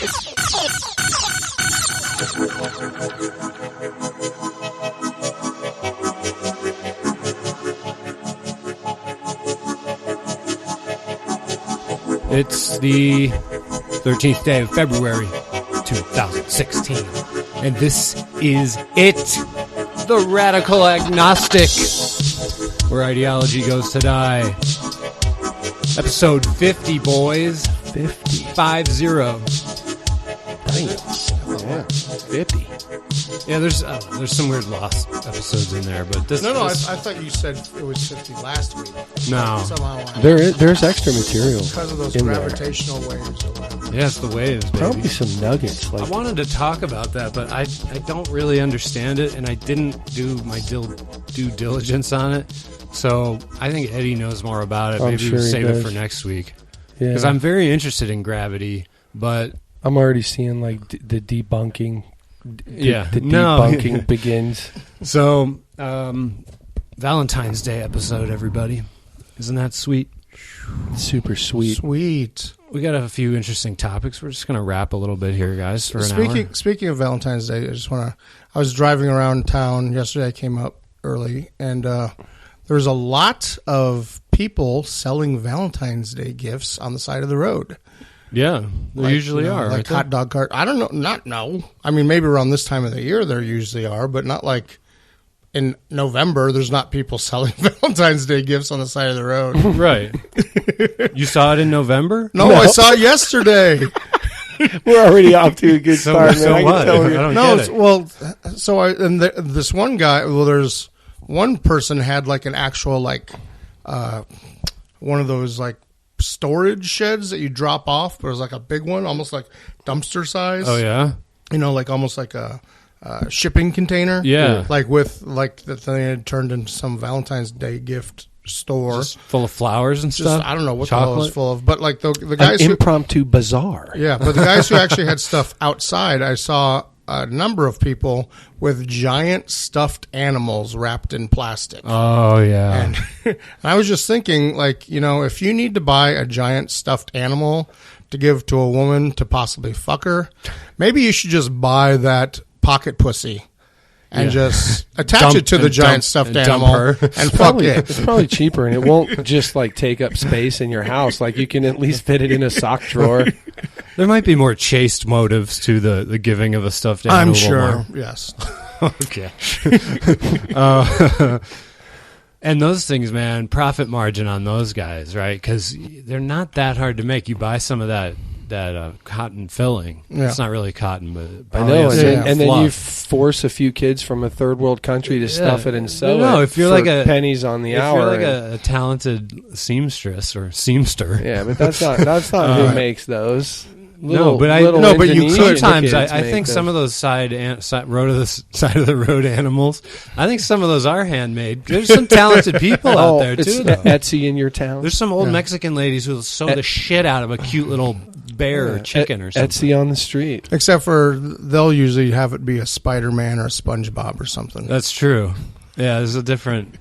It's the 13th day of February, 2016. And this is it, the Radical Agnostic, where ideology goes to die. Episode 50, boys. 50. 50. Damn. Yeah, 50. Yeah, there's some weird lost episodes in there, but this... No, I thought you said it was 50 last week. No. Somehow There's extra material. Because of those gravitational waves or whatever. Yeah, it's the waves, baby. Probably some nuggets. I wanted to talk about that, but I don't really understand it, and I didn't do my due diligence on it. So I think Eddie knows more about it. I'm Maybe sure we'll he save does. it for next week. Because Because I'm very interested in gravity, but... I'm already seeing like the debunking. Yeah. The debunking begins. So, Valentine's Day episode, everybody. Isn't that sweet? Super sweet. Sweet. We got a few interesting topics. We're just going to wrap a little bit here, guys, for an hour. Speaking of Valentine's Day, I was driving around town yesterday. I came up early, and there was a lot of people selling Valentine's Day gifts on the side of the road. Yeah, they usually are. Like aren't they? hot dog cart. I don't know. I mean, maybe around this time of the year there usually are, but not like in November. There's not people selling Valentine's Day gifts on the side of the road. Right. You saw it in November? No, I saw it yesterday. We're already off to a good start, so man. what? I don't get it. Well, this one guy. Well, there's one person had like an actual one of those like storage sheds that you drop off, but it was like a big one, almost like dumpster size. Oh yeah, like almost like a shipping container. Yeah, like with like the thing had turned into some Valentine's Day gift store, just full of flowers and stuff. I don't know what Chocolate? the hell it was full of, but like the guys An impromptu bazaar. Yeah, but the guys who actually had stuff outside, I saw a number of people with giant stuffed animals wrapped in plastic. Oh yeah, And I was just thinking, like, if you need to buy a giant stuffed animal to give to a woman to possibly fuck her, maybe you should just buy that pocket pussy and just attach it to the giant stuffed animal and fuck it. It's probably cheaper, and it won't just like take up space in your house. Like you can at least fit it in a sock drawer. There might be more chaste motives to the giving of a stuffed animal. I'm sure. Yes. Okay. And those things, man, profit margin on those guys, right? Because they're not that hard to make. You buy some of that cotton filling. Yeah. It's not really cotton, but I know, polyester and then fluff. you force a few kids from a third world country to stuff it and sell No, it if you're for like a pennies on the hour. If you're like a talented seamstress or seamster. Yeah, but that's not who makes those. but you could. Sometimes I think some of those side of the road animals, I think some of those are handmade. There's some talented people out there too. Though. Etsy in your town. There's some old Mexican ladies who will sew the shit out of a cute little bear or chicken or something. Etsy on the street. Except for they'll usually have it be a Spider-Man or a SpongeBob or something. That's true. Yeah, there's a different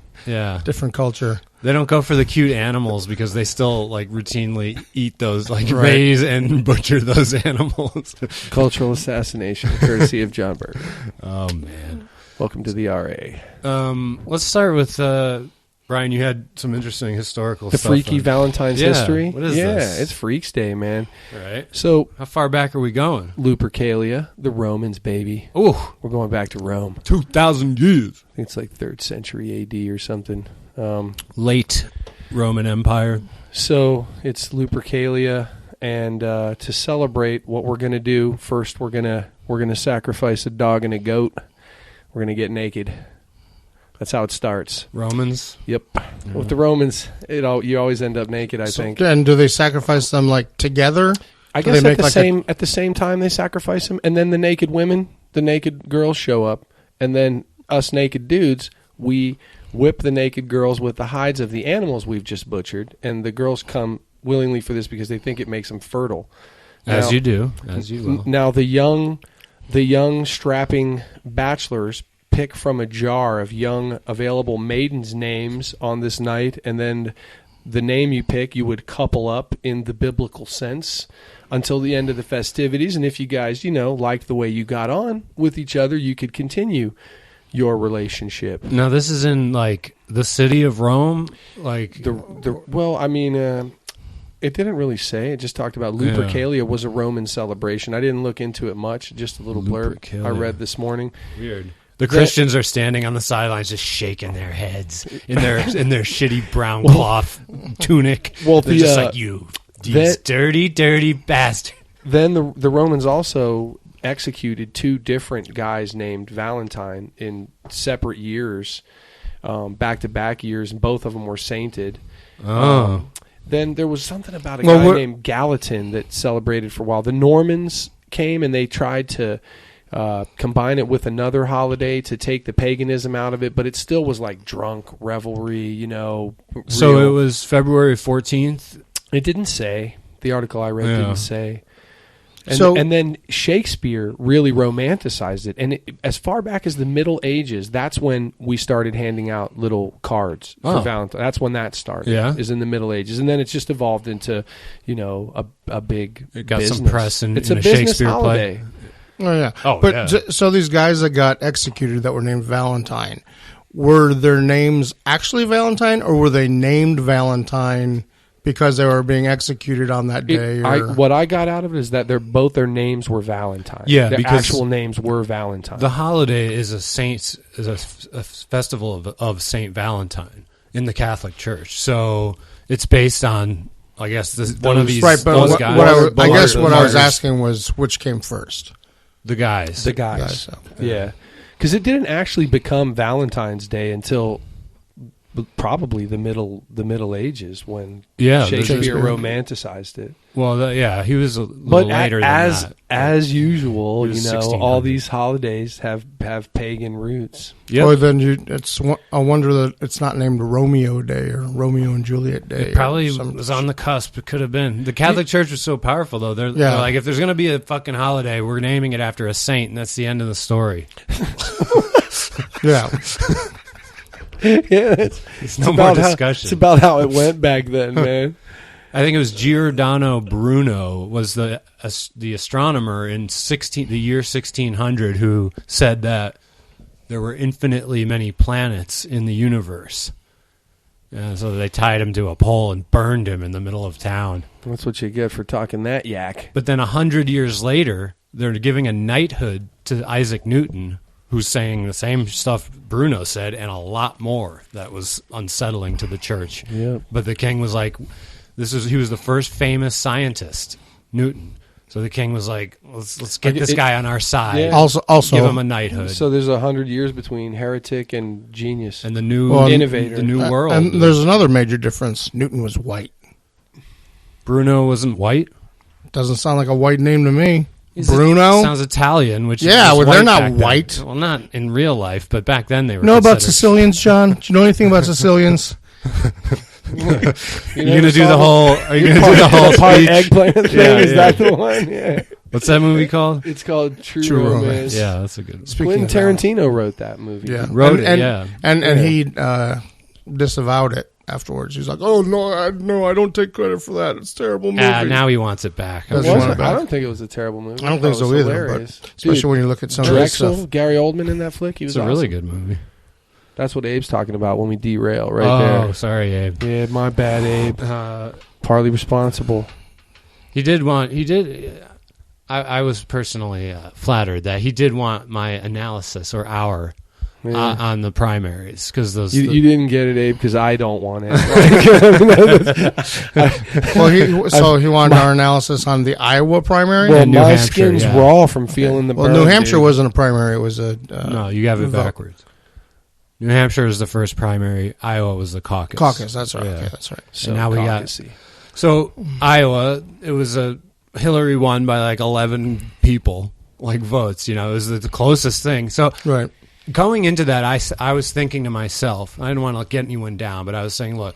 culture. They don't go for the cute animals because they still like routinely eat those, like raise and butcher those animals. Cultural assassination, courtesy of John Berger. Oh man! Welcome to the RA. Let's start with Bryan. You had some interesting historical the stuff. Freaky Valentine's history. What is this? It's Freaks Day, man. Right. So how far back are we going? Lupercalia, the Romans, baby. Oh, we're going back to Rome. 2,000 years. I think it's like 3rd century AD or something. Late Roman Empire. So it's Lupercalia, and to celebrate, what we're going to do first, we're gonna sacrifice a dog and a goat. We're gonna get naked. That's how it starts. Romans. Yep. With the Romans, you always end up naked. I think. And do they sacrifice them like together? I guess at the same time they sacrifice them, and then the naked girls show up, and then us naked dudes, we whip the naked girls with the hides of the animals we've just butchered, and the girls come willingly for this because they think it makes them fertile. As you do. As you will. Now the young strapping bachelors pick from a jar of young available maidens' names on this night, and then the name you pick, you would couple up in the biblical sense until the end of the festivities. And if you guys, liked the way you got on with each other, you could continue your relationship. Now, this is in, like, the city of Rome? Like, it didn't really say. It just talked about Lupercalia was a Roman celebration. I didn't look into it much, just a little blurb I read this morning. Weird. The Christians are standing on the sidelines just shaking their heads in their shitty brown cloth tunic. Well, they're just like, you, these dirty, dirty bastard. Then the Romans also executed 2 different guys named Valentine in separate years, back-to-back years, and both of them were sainted. Oh. Then there was something about a guy named Gallatin that celebrated for a while. The Normans came and they tried to combine it with another holiday to take the paganism out of it, but it still was like drunk revelry, So it was February 14th? It didn't say. The article I read didn't say. And then Shakespeare really romanticized it. And as far back as the Middle Ages, that's when we started handing out little cards for Valentine. That's when that started, is in the Middle Ages. And then it's just evolved into, a big It got business. some press in It's in a a business Shakespeare holiday. play. Oh, yeah. Oh, but yeah. So these guys that got executed that were named Valentine, were their names actually Valentine, or were they named Valentine because they were being executed on that day? What I got out of it is that both their names were Valentine. Yeah, their because actual names were Valentine. The holiday is a festival of Saint Valentine in the Catholic Church. So it's based on, I guess, one of these right. But those guys. I guess what I was asking was which came first. The guys. The guys. Okay. Yeah. Because it didn't actually become Valentine's Day until probably the Middle Ages when Shakespeare romanticized it. Well, he was a little later than that. As usual, It was all these holidays have pagan roots. Yep. Or then it's a wonder that it's not named Romeo Day or Romeo and Juliet Day. It probably was on the cusp. It could have been. The Catholic Church was so powerful, though. They're like, if there's going to be a fucking holiday, we're naming it after a saint, and that's the end of the story. Yeah. It's no more discussion. It's about how it went back then, man. I think it was Giordano Bruno was the astronomer in the year 1600 who said that there were infinitely many planets in the universe. So they tied him to a pole and burned him in the middle of town. That's what you get for talking that yak. But then 100 years later, they're giving a knighthood to Isaac Newton, who's saying the same stuff Bruno said and a lot more that was unsettling to the church. Yeah. But the king was like, he was the first famous scientist, Newton. So the king was like, let's get this guy on our side. Yeah. Also, give him a knighthood. So there's 100 years between heretic and genius. And the new innovator. The new world. And there's another major difference. Newton was white. Bruno wasn't white? Doesn't sound like a white name to me. Bruno sounds Italian, which they're not white. Well, not in real life, but back then they were. Know about Sicilians, John? Do you know anything about Sicilians? You're gonna do the whole. Are you gonna do the whole speech? Eggplant thing? Is that the one? Yeah. What's that movie called? It's called True Romance. Romance. Yeah, that's a good. Quentin Tarantino wrote that movie. Yeah, Wrote it. And he disavowed it afterwards. He's like, "Oh no, I don't take credit for that. It's a terrible movie." Now he wants it back. Does I he want it back? don't think it was a terrible movie. I don't think so either. Hilarious. But especially when you look at some of this Drexel, stuff. Gary Oldman in that flick. He was It's a really awesome. good movie. That's what Abe's talking about when we derail there. Oh, sorry, Abe. Yeah, my bad, Abe. Partly responsible. He did. I was personally flattered that he did want my analysis or our on the primaries because those. You didn't get it, Abe, because I don't want it. He wanted our analysis on the Iowa primary. Well, New my Hampshire, skin's raw from feeling the burn. New Hampshire dude. wasn't a primary; it was a no. You have it vote. backwards. New Hampshire was the first primary. Iowa was the caucus. Caucus. That's right. Yeah. Okay, that's right. So and now we caucusy. got. So Iowa, it was Hillary won by like 11 people, like votes. It was the closest thing. So Right. going into that, I was thinking to myself, I didn't want to get anyone down, but I was saying, look,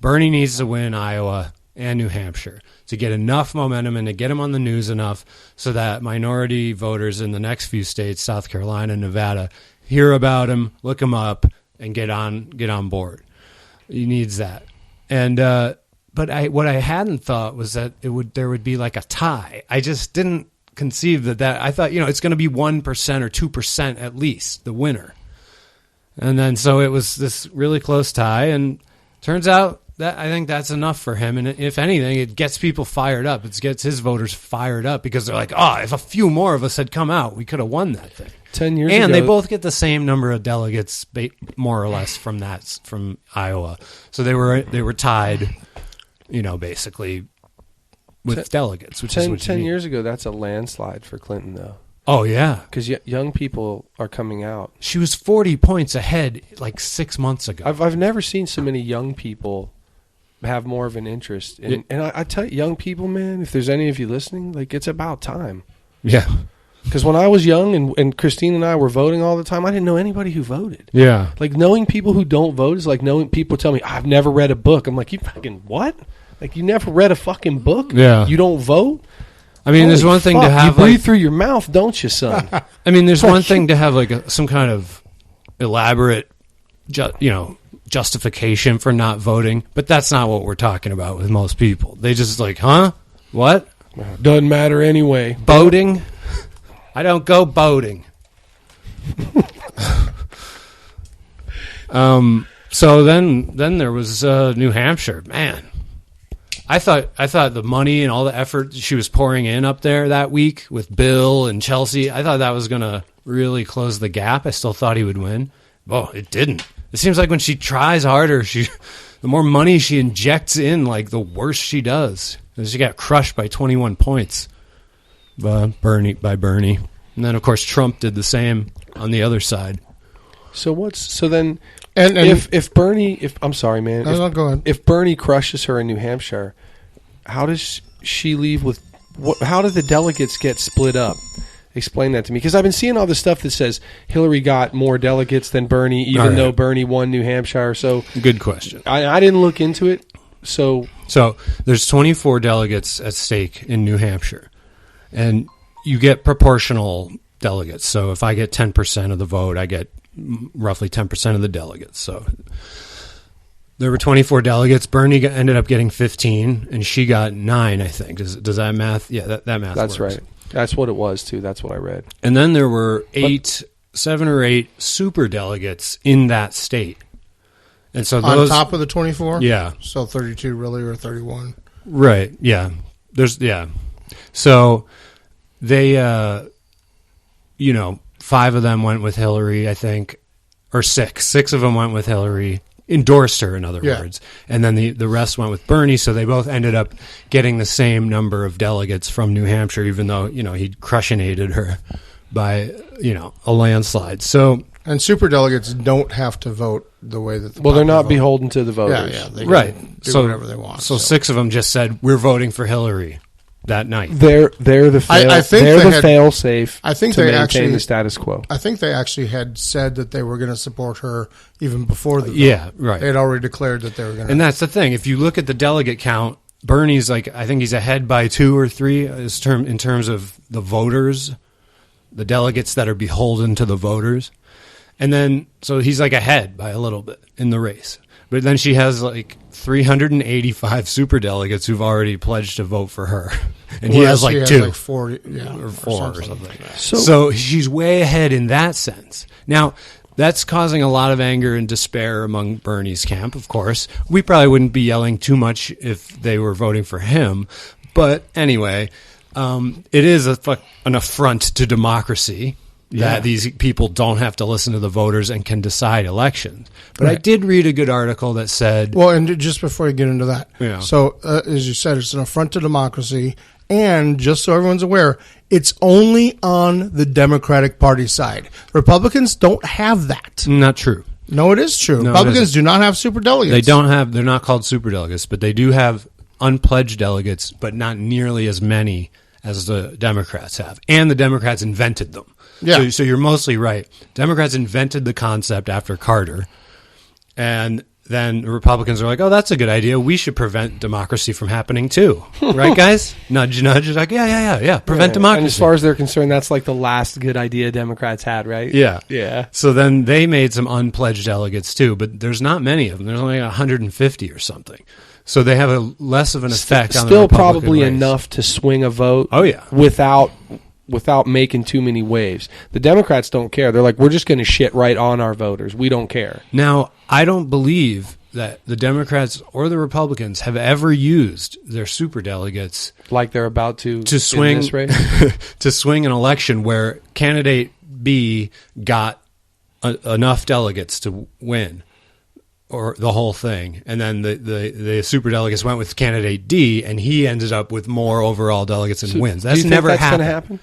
Bernie needs to win Iowa and New Hampshire to get enough momentum and to get him on the news enough so that minority voters in the next few states, South Carolina, Nevada, hear about him, look him up, and get on board. He needs that. And but what I hadn't thought was that there would be like a tie. I just didn't conceive that. I thought, it's going to be 1% or 2% at least, the winner. And then so it was this really close tie, and turns out that I think that's enough for him. And if anything, it gets people fired up. It gets his voters fired up because they're like, if a few more of us had come out, we could have won that thing. 10 years ago. And they both get the same number of delegates, more or less, from Iowa. So they were tied, basically with delegates. Which is 10 years ago, that's a landslide for Clinton, though. Oh, yeah. Because young people are coming out. She was 40 points ahead like 6 months ago. I've never seen so many young people have more of an interest. And I tell you, young people, man, if there's any of you listening, like, it's about time. Yeah. Because when I was young and Christine and I were voting all the time, I didn't know anybody who voted. Yeah. Like, knowing people who don't vote is like knowing people tell me, I've never read a book. I'm like, you fucking what? Like, you never read a fucking book? Yeah. You don't vote? I mean, there's one thing to have. You breathe through your mouth, don't you, son? I mean, there's one thing to have like some kind of elaborate, justification for not voting, but that's not what we're talking about with most people. They just like, huh? What? Doesn't matter anyway. Boating? I don't go boating. So then there was New Hampshire. Man, I thought the money and all the effort she was pouring in up there that week with Bill and Chelsea, I thought that was going to really close the gap. I still thought he would win. Oh, it didn't. It seems like when she tries harder, the more money she injects in, like the worse she does. She got crushed by 21 points by Bernie. And then, of course, Trump did the same on the other side. So then, and if Bernie, I'm sorry, man. Go ahead. If Bernie crushes her in New Hampshire, how does she leave with? How do the delegates get split up? Explain that to me, because I've been seeing all this stuff that says Hillary got more delegates than Bernie, even though Bernie won New Hampshire. So good question. I didn't look into it. So there's 24 delegates at stake in New Hampshire, and you get proportional delegates. So if I get 10% of the vote, I get roughly 10% of the delegates. So there were 24 delegates. Bernie ended up getting 15, and she got 9, I think. Does that math? Yeah, that math That's works. right. That's what it was, too. That's what I read. And then there were 7 or 8 super delegates in that state. And so on top of the 24? Yeah. So 32 really, or 31? Right, yeah. So they, 5 of them went with Hillary, I think, or 6. 6 of them went with Hillary, endorsed her, in other words. And then the rest went with Bernie, so they both ended up getting the same number of delegates from New Hampshire, even though, he'd crushinated her by, a landslide. So... And superdelegates don't have to vote the way that they're not beholden to the voters. Yeah, they right. do whatever they want. So 6 of them just said, we're voting for Hillary that night. They're the fail safe. I think to they maintain actually the status quo. I think they actually had said that they were going to support her even before the vote. Yeah, right. They had already declared that they were going to. And that's the thing. If you look at the delegate count, Bernie's I think he's ahead by 2 or 3 in terms of the voters, the delegates that are beholden to the voters. And then, so he's ahead by a little bit in the race. But then she has 385 superdelegates who've already pledged to vote for her. And he has 2. 40, or 4 or something like that. So she's way ahead in that sense. Now, that's causing a lot of anger and despair among Bernie's camp, of course. We probably wouldn't be yelling too much if they were voting for him. But anyway, it is an affront to democracy. That these people don't have to listen to the voters and can decide elections. But I did read a good article that said... Well, and just before you get into that, so as you said, it's an affront to democracy, and just so everyone's aware, it's only on the Democratic Party side. Republicans don't have that. Not true. No, it is true. No, Republicans do not have superdelegates. They're not called superdelegates, but they do have unpledged delegates, but not nearly as many as the Democrats have. And the Democrats invented them. So you're mostly right. Democrats invented the concept after Carter, and then the Republicans are like, oh, that's a good idea. We should prevent democracy from happening too. Right, guys? Nudge, nudge. Like, yeah. Prevent democracy. And as far as they're concerned, that's like the last good idea Democrats had, right? Yeah. Yeah. So then they made some unpledged delegates too, but there's not many of them. There's only 150 or something. So they have a less of an effect on the Still Republican probably race. enough to swing a vote. Oh, yeah. Without making too many waves. The Democrats don't care. They're like, we're just going to shit right on our voters. We don't care. Now, I don't believe that the Democrats or the Republicans have ever used their superdelegates Like they're about to swing in this race. to swing an election where candidate B got enough delegates to win, or the whole thing, and then the superdelegates went with candidate D, and he ended up with more overall delegates and wins. That's Do you never think that's happened. going to happen?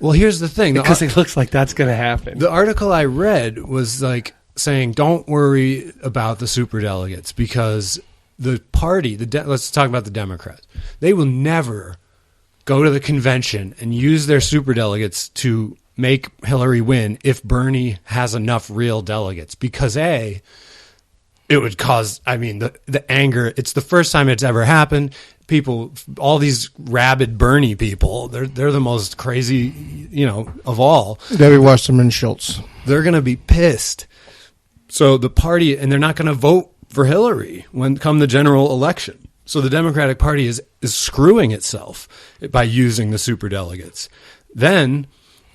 Well, here's the thing. Because it looks like that's going to happen. The article I read was like saying, don't worry about the superdelegates because the party, let's talk about the Democrats. They will never go to the convention and use their superdelegates to make Hillary win if Bernie has enough real delegates. Because it would cause, the anger. It's the first time it's ever happened. People, all these rabid Bernie people, they're the most crazy, of all. Debbie Wasserman Schultz. They're going to be pissed. So the party, and they're not going to vote for Hillary when come the general election. So the Democratic Party is screwing itself by using the superdelegates. Then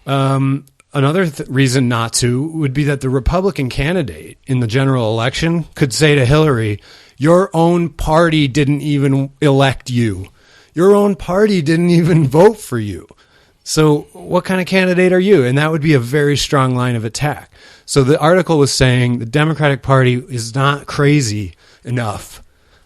another reason not to would be that the Republican candidate in the general election could say to Hillary, your own party didn't even elect you. Your own party didn't even vote for you. So what kind of candidate are you? And that would be a very strong line of attack. So the article was saying the Democratic Party is not crazy enough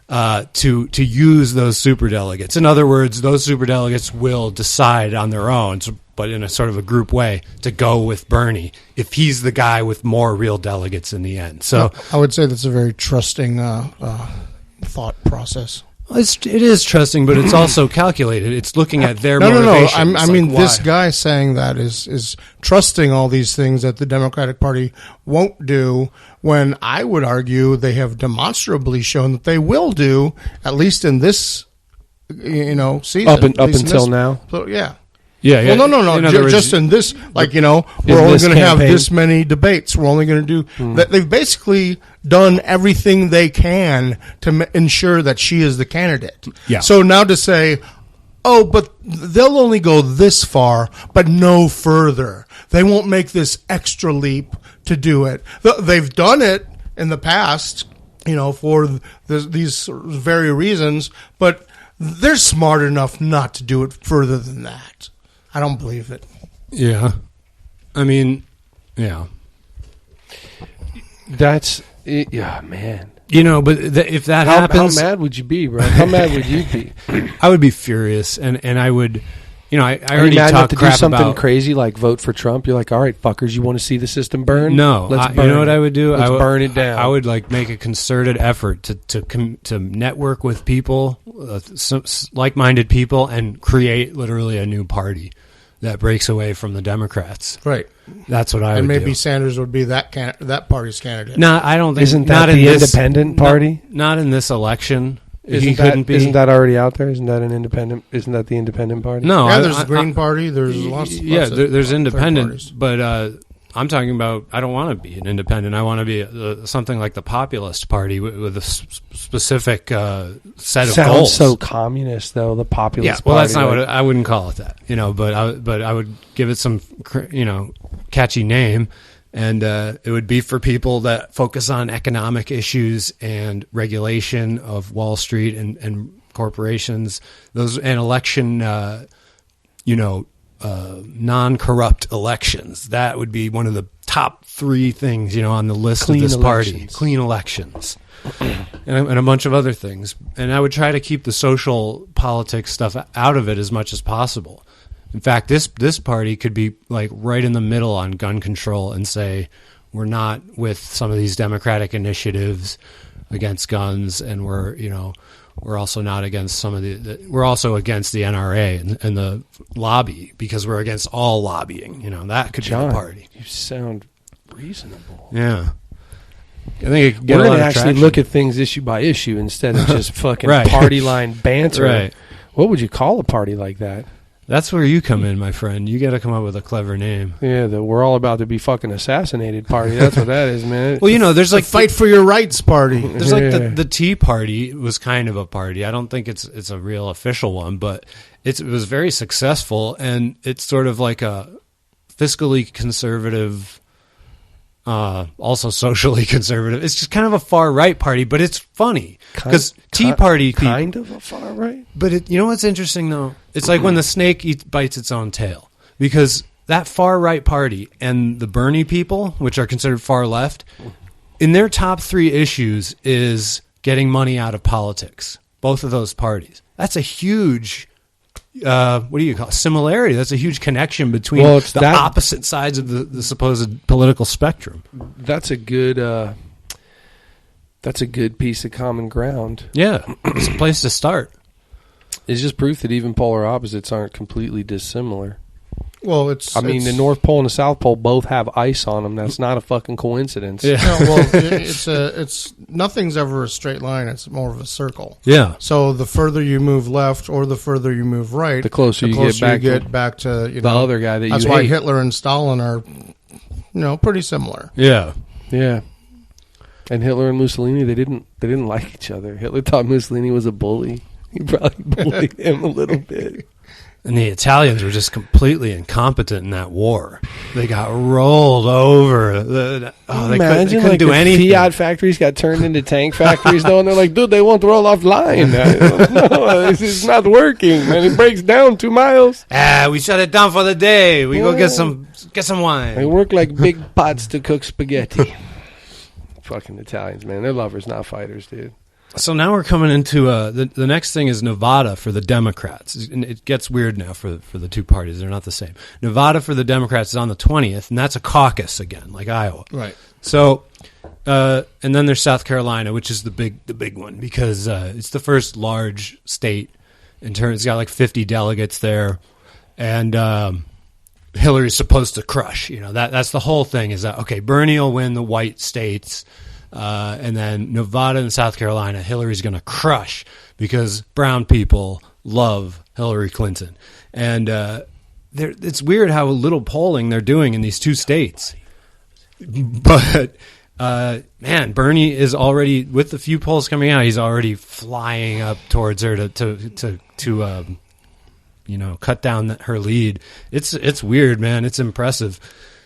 to use those superdelegates. In other words, those superdelegates will decide on their own, but in a sort of a group way, to go with Bernie if he's the guy with more real delegates in the end. So I would say that's a very trusting thought process. It is trusting, but it's also calculated. It's looking at their No. motivations. I mean, why. this guy saying that is trusting all these things that the Democratic Party won't do, when I would argue they have demonstrably shown that they will do, at least in this, season. Up until now. So, yeah. Yeah. Well, no. Just in this, we're only going to have this many debates. We're only going to do that. They've basically done everything they can to ensure that she is the candidate. Yeah. So now to say, oh, but they'll only go this far, but no further. They won't make this extra leap to do it. They've done it in the past, for these very reasons, but they're smart enough not to do it further than that. I don't believe it. Yeah. I mean, yeah. That's it. Yeah, man. But if that happens... How mad would you be, bro? How mad would you be? I would be furious, and I would... I already talked to crap do something about... crazy like vote for Trump. You're like, all right, fuckers, you want to see the system burn? No. Let's burn you know what I would do? Let's burn it down. I would make a concerted effort to network with people, like-minded people, and create literally a new party that breaks away from the Democrats. Right. That's what I would do. And maybe Sanders would be that party's candidate. No, I don't think... Isn't that the independent party? Not in this election. Isn't that already out there? Isn't that the independent party? No. Yeah, there's the Green Party. There's lots there's independent, parties. but I'm talking about, I don't want to be an independent. I want to be something like the Populist Party with a specific set of goals. Sounds so communist, though, the Populist Party. Well, that's not what I wouldn't call it that, but I would give it some, catchy name. And it would be for people that focus on economic issues and regulation of Wall Street and corporations, and election, non-corrupt elections. That would be one of the top 3 things, on the list of this party. Clean elections. And a bunch of other things. And I would try to keep the social politics stuff out of it as much as possible. In fact, this party could be like right in the middle on gun control and say, we're not with some of these democratic initiatives against guns, and we're also not against some of we're also against the NRA and the lobby, because we're against all lobbying. That could be the party. You sound reasonable. Yeah. I think it could get We're a lot going to of actually traction. look at things issue by issue instead of just fucking Right. party line banter. Right. What would you call a party like that? That's where you come in, my friend. You got to come up with a clever name. Yeah, the we're all about to be fucking assassinated party. That's what that is, man. Well, there's like Fight for your rights party. There's like the Tea Party was kind of a party. I don't think it's a real official one, but it was very successful, and it's sort of like a fiscally conservative, also socially conservative. It's just kind of a far right party, but it's funny because Tea Party kind of a far right. But you know what's interesting though? It's like when the snake bites its own tail, because that far right party and the Bernie people, which are considered far left, in their top 3 issues is getting money out of politics. Both of those parties. That's a huge, what do you call it? Similarity. That's a huge connection between the opposite sides of the supposed political spectrum. That's a good piece of common ground. Yeah, it's a place to start. It's just proof that even polar opposites aren't completely dissimilar. Well, the North Pole and the South Pole both have ice on them. That's not a fucking coincidence. Yeah. No, well, it's nothing's ever a straight line. It's more of a circle. Yeah. So the further you move left or the further you move right, the closer you get back to the other guy that you hate. That's why Hitler and Stalin are, pretty similar. Yeah. Yeah. And Hitler and Mussolini, they didn't like each other. Hitler thought Mussolini was a bully. He probably bullied him a little bit. And the Italians were just completely incompetent in that war. They got rolled over. They couldn't do anything. Fiat factories got turned into tank factories, though, and they're like, dude, they won't roll off line. No, this is not working, man. It breaks down 2 miles. We shut it down for the day. We go get some wine. They work like big pots to cook spaghetti. Fucking Italians, man. They're lovers, not fighters, dude. So now we're coming into the next thing is Nevada for the Democrats. And it gets weird now for the two parties. They're not the same. Nevada for the Democrats is on the 20th, and that's a caucus again, like Iowa. Right. So, and then there's South Carolina, which is the big one because it's the first large state in terms. It's got like 50 delegates there, and Hillary's supposed to crush. That's the whole thing. Is that okay? Bernie will win the white states. And then Nevada and South Carolina, Hillary's going to crush because brown people love Hillary Clinton. And it's weird how little polling they're doing in these 2 states. But, man, Bernie is already, with the few polls coming out, he's already flying up towards her to cut down her lead. It's weird, man. It's impressive.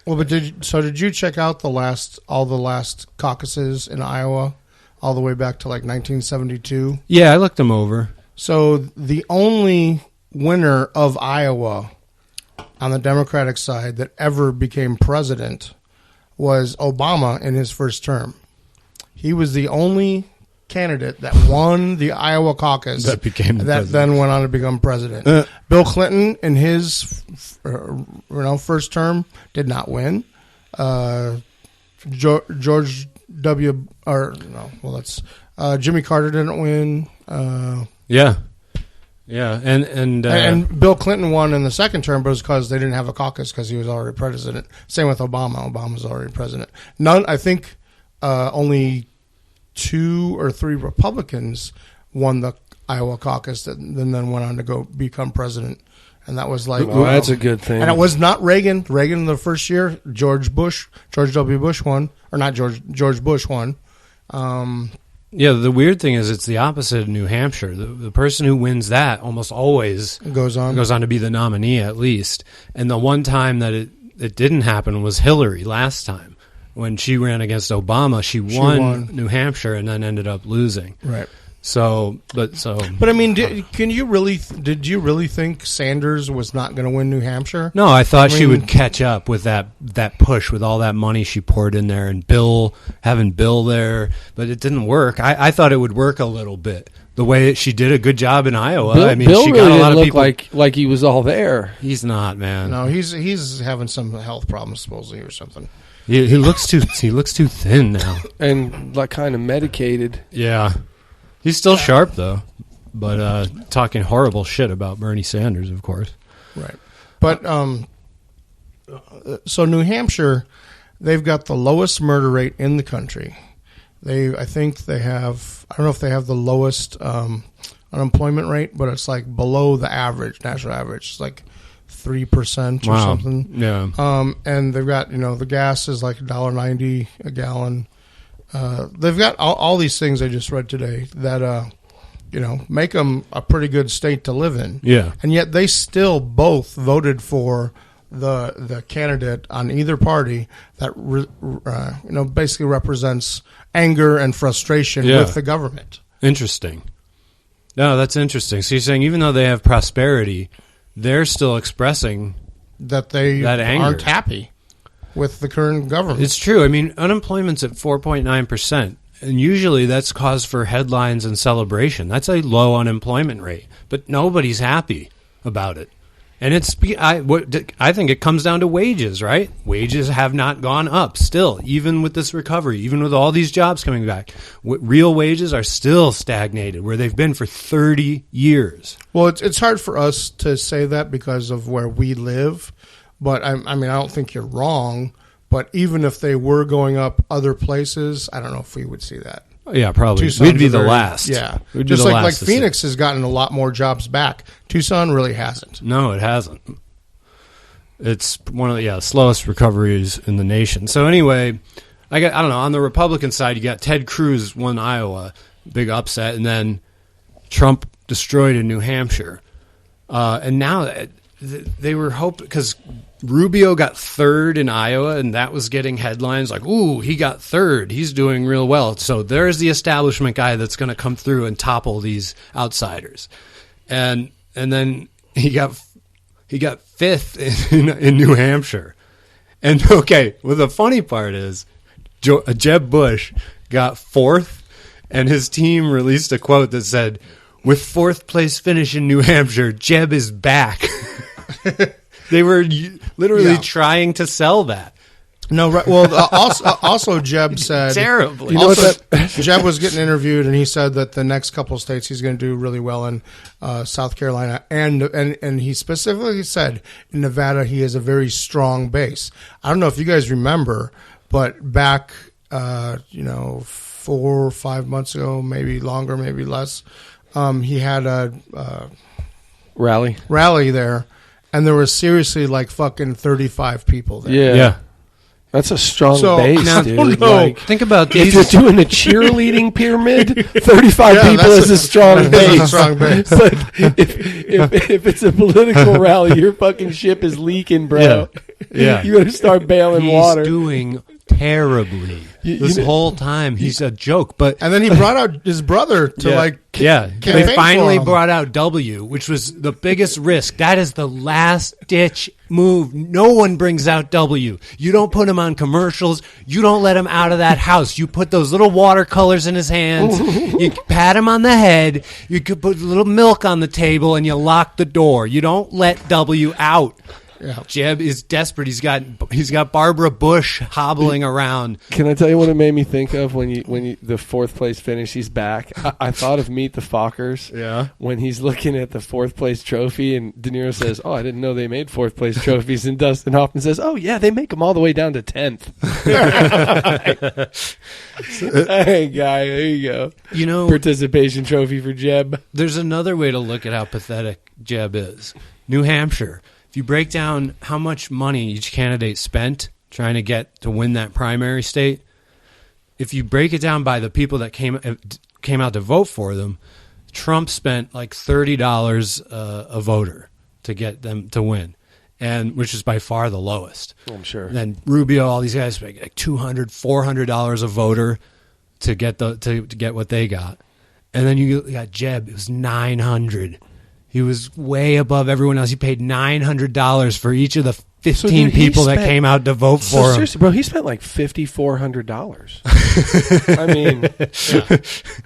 Well, but did you check out all the last caucuses in Iowa, all the way back to like 1972? Yeah, I looked them over. So the only winner of Iowa on the Democratic side that ever became president was Obama in his first term. He was the only candidate that won the Iowa caucus that became the president. Then went on to become president. Bill Clinton in his first term did not win. George W. Jimmy Carter didn't win. Yeah, and Bill Clinton won in the second term, but it was because they didn't have a caucus because he was already president. Same with Obama. Obama's already president. I think only 2 or 3 Republicans won the Iowa caucus and then went on to go become president. And that was like... Well, that's a good thing. And it was not Reagan. Reagan in the first year, George W. Bush won. Or not George Bush won. Yeah, the weird thing is it's the opposite of New Hampshire. The person who wins that almost always goes on to be the nominee at least. And the one time that it didn't happen was Hillary last time. When she ran against Obama, she won New Hampshire and then ended up losing. Right. But I mean, did you really think Sanders was not going to win New Hampshire? No, I thought she would catch up with that push with all that money she poured in there and having Bill there, but it didn't work. I thought it would work a little bit. The way she did a good job in Iowa. Bill she really got a lot didn't of people. like he was all there. He's not, man. No, he's having some health problems supposedly or something. He looks too thin now and like kind of medicated. Yeah. He's still sharp, though, but talking horrible shit about Bernie Sanders, of course. Right. But so New Hampshire, they've got the lowest murder rate in the country. I think they have. I don't know if they have the lowest unemployment rate, but it's like below the average, national average. It's like 3% or something. Yeah. And they've got, the gas is like $1.90 a gallon. They've got all these things I just read today that, make them a pretty good state to live in. Yeah. And yet they still both voted for the candidate on either party that, basically represents anger and frustration with the government. Interesting. No, that's interesting. So you're saying even though they have prosperity, they're still expressing that they anger. Aren't happy with the current government. It's true. I mean, unemployment's at 4.9%, and usually that's cause for headlines and celebration. That's a low unemployment rate, but nobody's happy about it. And I think it comes down to wages, right? Wages have not gone up still, even with this recovery, even with all these jobs coming back. Real wages are still stagnated where they've been for 30 years. Well, it's hard for us to say that because of where we live, but I don't think you're wrong. But even if they were going up other places, I don't know if we would see that. Yeah, probably. Tucson's We'd be the last. Yeah. We'd Just be the like last to Phoenix see. has gotten a lot more jobs back. Tucson really hasn't. No, it hasn't. It's one of the slowest recoveries in the nation. So anyway, I don't know, on the Republican side, you got Ted Cruz won Iowa, big upset, and then Trump destroyed in New Hampshire. And now they were hoping, because Rubio got third in Iowa, and that was getting headlines like, ooh, he got third. He's doing real well. So there's the establishment guy that's going to come through and topple these outsiders. And then he got fifth in New Hampshire. And, okay, well, the funny part is Jeb Bush got fourth, and his team released a quote that said, with fourth place finish in New Hampshire, Jeb is back. They were literally trying to sell that. No, right. Well, also Jeb said terribly. Jeb was getting interviewed, and he said that the next couple of states he's going to do really well in South Carolina, and he specifically said in Nevada he has a very strong base. I don't know if you guys remember, but back 4 or 5 months ago, maybe longer, maybe less, he had a rally there. And there was seriously like fucking 35 people there. Yeah. That's a strong base, dude. Like, think about If these. you're doing a cheerleading pyramid, 35 people is a strong base. A strong base. But if it's a political rally, your fucking ship is leaking, bro. Yeah. You got to start bailing water. He's doing terribly. This whole time, he's a joke. And then he brought out his brother to They finally brought out W, which was the biggest risk. That is the last ditch move. No one brings out W. You don't put him on commercials. You don't let him out of that house. You put those little watercolors in his hands. You pat him on the head. You could put a little milk on the table, and you lock the door. You don't let W out. Yeah. Jeb is desperate. He's got Barbara Bush hobbling around. Can I tell you what it made me think of when you the fourth place finish? He's back. I thought of Meet the Fockers. Yeah. When he's looking at the fourth place trophy, and De Niro says, "Oh, I didn't know they made fourth place trophies." And Dustin Hoffman says, "Oh yeah, they make them all the way down to 10th." Hey, guy, there you go. Participation trophy for Jeb. There's another way to look at how pathetic Jeb is. New Hampshire. If you break down how much money each candidate spent trying to get to win that primary state, if you break it down by the people that came out to vote for them, Trump spent like $30 a voter to get them to win, and which is by far the lowest. I'm sure. Then Rubio, all these guys spent like $200, $400 a voter to get to get what they got, and then you got Jeb. It was $900. He was way above everyone else. He paid $900 for each of the 15 people that came out to vote for him. Seriously, bro, he spent like $5,400. I mean,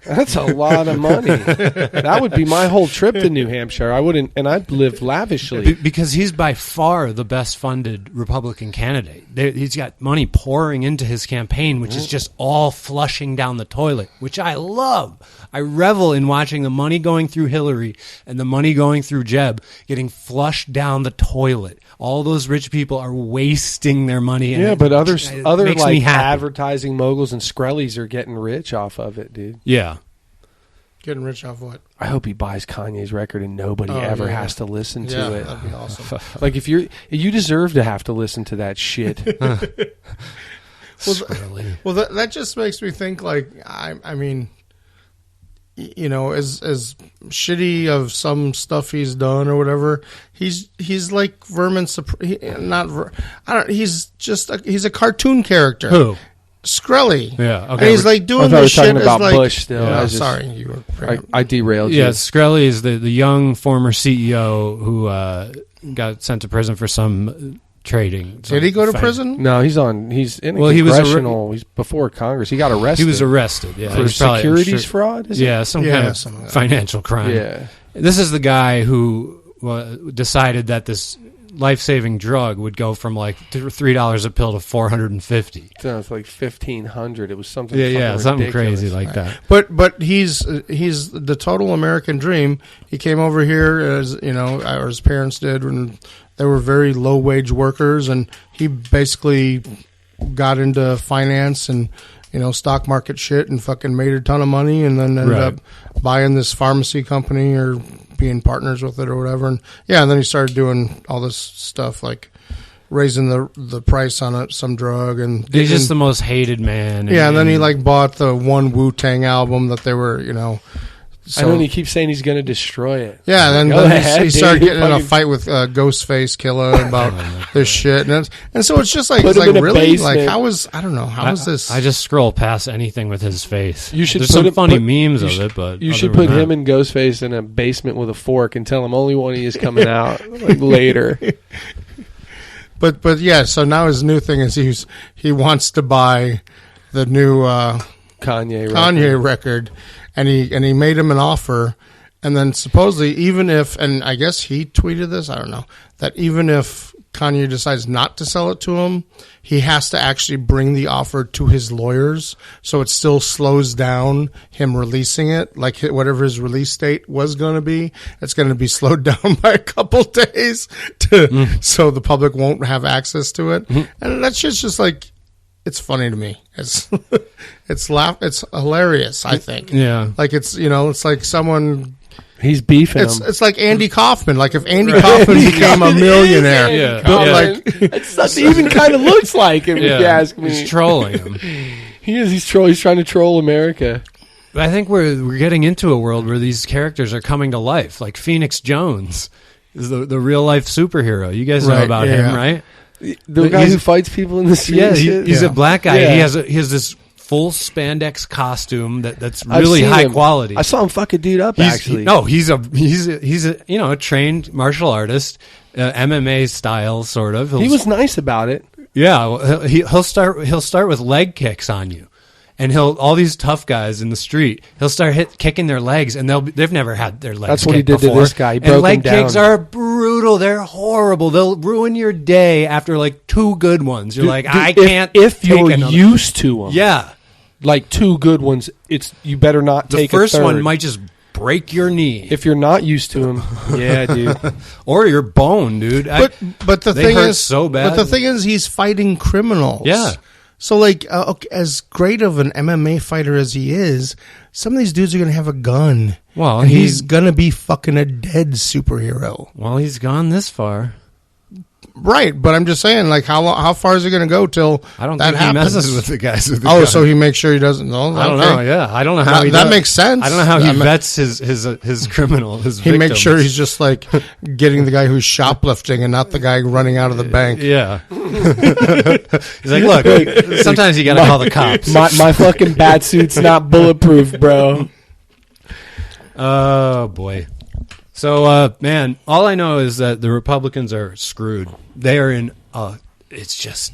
that's a lot of money. That would be my whole trip to New Hampshire. I'd live lavishly. Because he's by far the best funded Republican candidate. He's got money pouring into his campaign, which is just all flushing down the toilet, which I love. I revel in watching the money going through Hillary and the money going through Jeb getting flushed down the toilet. All those rich of people are wasting their money. And Yeah, but other makes me like happy. advertising moguls and Skrellies are getting rich off of it, dude. Yeah. Getting rich off what? I hope he buys Kanye's record and nobody ever has to listen to it. That'd be awesome. Like if you deserve to have to listen to that shit. Well, that just makes me think. Like, I mean, you know, as shitty of some stuff he's done or whatever, he's like Vermin. He's a cartoon character. Who? Skrelly. Yeah. Okay. And he's like doing I this thought we were shit talking as about like. Bush still. Yeah, I was just- sorry, you were. I derailed you. Yeah, Skrelly is the young former CEO who got sent to prison for some trading. Did he go to prison? No, he's in a Well, he was congressional. He's before Congress. He got arrested. He was arrested. Yeah, for he's probably- securities fraud. Is Yeah, some kind of something like that. financial crime. Yeah. This is the guy who decided that this life-saving drug would go from like $3 a pill to $450. So it's like 1,500. It was something. Yeah, fucking something ridiculous. crazy like that. But he's the total American dream. He came over here as you know, or his parents did when they were very low wage workers, and he basically got into finance and stock market shit and fucking made a ton of money, and then ended up buying this pharmacy company or being partners with it or whatever. And and then he started doing all this stuff like raising the price on some drug, and He's just the most hated man. and then he like bought the one Wu-Tang album that they were I know, and he keeps saying he's going to destroy it. Yeah, and Go then ahead, he started dude. getting in a fight with Ghostface Killer about this shit, and so it's just like, Put it's him like in a really basement. like how is this? I just scroll past anything with his face. You should There's put some him- funny put- memes you of should- it, but You should other put than him that- and Ghostface in a basement with a fork and tell him only one of you is coming out like later. But yeah, so now his new thing is he wants to buy the new Kanye record, and he made him an offer. And then supposedly, even if, and I guess he tweeted this, I don't know, that even if Kanye decides not to sell it to him, he has to actually bring the offer to his lawyers. So it still slows down him releasing it. Like whatever his release date was going to be, it's going to be slowed down by a couple days so the public won't have access to it. And that shit's just like, it's funny to me. It's it's hilarious, I think. Yeah. Like it's like someone. He's beefing him. It's like Andy Kaufman. Like if Andy Kaufman became a millionaire, Yeah. but like It even kind of looks like him, if you ask me. He's trolling him. He is. He's trying to troll America. I think we're getting into a world where these characters are coming to life. Like Phoenix Jones is the real life superhero. You guys know Right, about yeah. him, right? The guy who fights people in the street. Yeah, and shit? he's a black guy. Yeah. He has this full spandex costume that's I've really seen high him. quality. I saw him fuck a dude up. Actually, He's a trained martial artist, MMA style sort of. he was nice about it. Yeah, well, he'll start with leg kicks on you, and all these tough guys in the street. He'll start kicking their legs, and they've never had their legs. That's what he kicked did to before. this guy. He And broke leg him down. kicks are brutal. They're horrible. They'll ruin your day after like two good ones. You're like, I can't. If take you're another. used to them. Yeah, like two good ones. You better not the take first a third. one might just break your knee, If you're not used to them, yeah, dude. or your bone, dude. but the they thing hurt is so bad. But the thing is, he's fighting criminals. Yeah. So like, as great of an MMA fighter as he is, some of these dudes are gonna have a gun. Well, and he's gonna be fucking a dead superhero. Well, he's gone this far. Right, but I'm just saying, like, how far is it going to go till I don't that think he happens? messes with the guys with the Oh, gun. so he makes sure he doesn't know. I don't Okay. know. Yeah, I don't know how That- he that does. makes sense. I don't know how he That ma- vets his criminal. His He makes sure victims. he's just like getting the guy who's shoplifting and not the guy running out of the bank. Yeah. He's like, look, sometimes you got to call the cops. My fucking bat suit's not bulletproof, bro. Oh boy. So, man, all I know is that the Republicans are screwed. They are in. It's just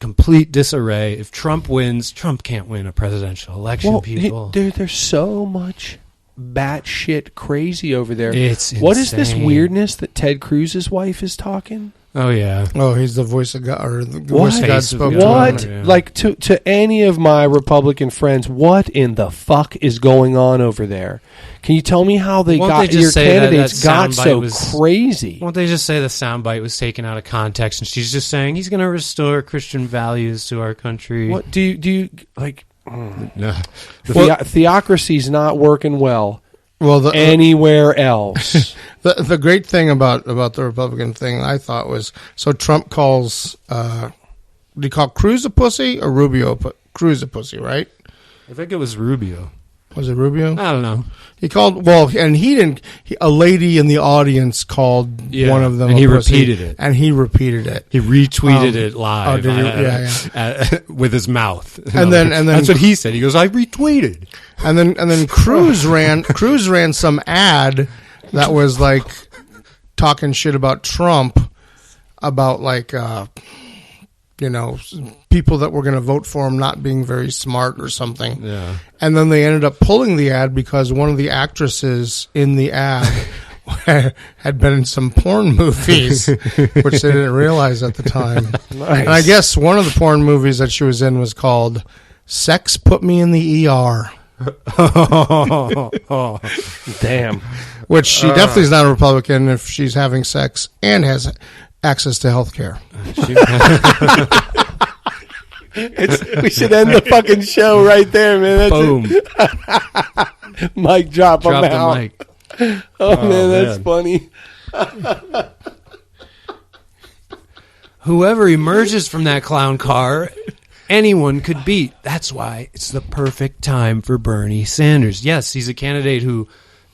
complete disarray. If Trump wins, Trump can't win a presidential election. People, Dude, there's so much batshit crazy over there. It's What is this insane. weirdness that Ted Cruz's wife is talking? Oh yeah. Oh, he's the voice of God, or the What? voice of God spoke to What? him. Yeah. Like, to any of my Republican friends, what in the fuck is going on over there? Can you tell me how they Won't got they just your say that candidates got soundbite so was- crazy? Won't they just say the soundbite was taken out of context and she's just saying he's going to restore Christian values to our country? What do you like? No. Theocracy's not working well Well, anywhere else. the great thing about the Republican thing, I thought, was so Trump calls do you call Cruz a pussy or Rubio Cruz a pussy, right? I think it was Rubio. Was it Rubio? I don't know. He called, and he didn't. A lady in the audience called one of them, and he a pussy, repeated it. and he repeated it. He retweeted it live did he? Yeah. with his mouth. And then that's what he said. He goes, "I retweeted." And then Cruz ran some ad that was like talking shit about Trump, about like people that were going to vote for him not being very smart or something. Yeah. And then they ended up pulling the ad because one of the actresses in the ad had been in some porn movies, which they didn't realize at the time. Nice. And I guess one of the porn movies that she was in was called Sex Put Me in the ER. Damn. Which she definitely is not a Republican if she's having sex and has access to health care. We should end the fucking show right there, man. That's Boom. it. Mic drop. Drop I'm the out. mic. Oh, man, that's man. funny. Whoever emerges from that clown car, anyone could beat. That's why it's the perfect time for Bernie Sanders. Yes, he's a candidate who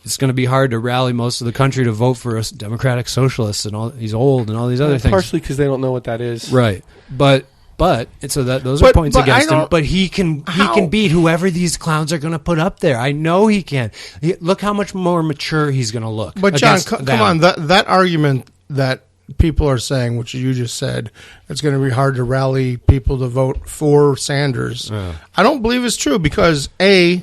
it's going to be hard to rally most of the country to vote for a democratic socialist, and all. He's old and all these other things. Partially because they don't know what that is. Right, but and so that those are points against him. But he can beat whoever these clowns are going to put up there. I know he can. Look how much more mature he's going to look. But John, against come them. on, that argument that people are saying, which you just said, it's going to be hard to rally people to vote for Sanders. I don't believe it's true because the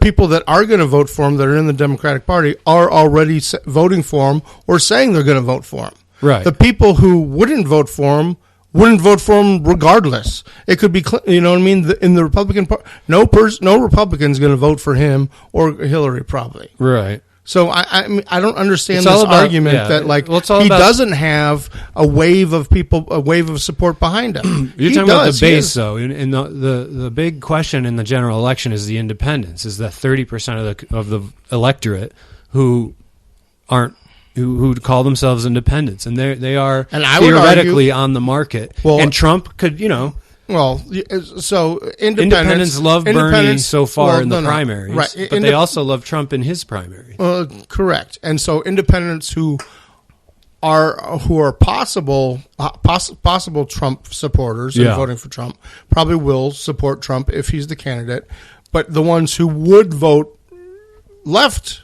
people that are going to vote for him that are in the Democratic Party are already voting for him or saying they're going to vote for him. Right. The people who wouldn't vote for him wouldn't vote for him regardless. It could be, you know what I mean? In the Republican Party, no Republican's going to vote for him or Hillary probably. Right. So I mean, I don't understand It's this all about- argument yeah. that like Well, it's all he about- doesn't have a wave of people, a wave of support behind him. You're He talking about does. the He base, is. though. And the big question in the general election is the independents. Is that 30% of the electorate who aren't who call themselves independents, and they are And I would theoretically on the market. Well- and Trump could, Well, so independents love Bernie independents- so far well, in the no, primaries, right? but they also love Trump in his primary. Correct. And so independents who are possible Trump supporters and Yeah. voting for Trump probably will support Trump if he's the candidate. But the ones who would vote left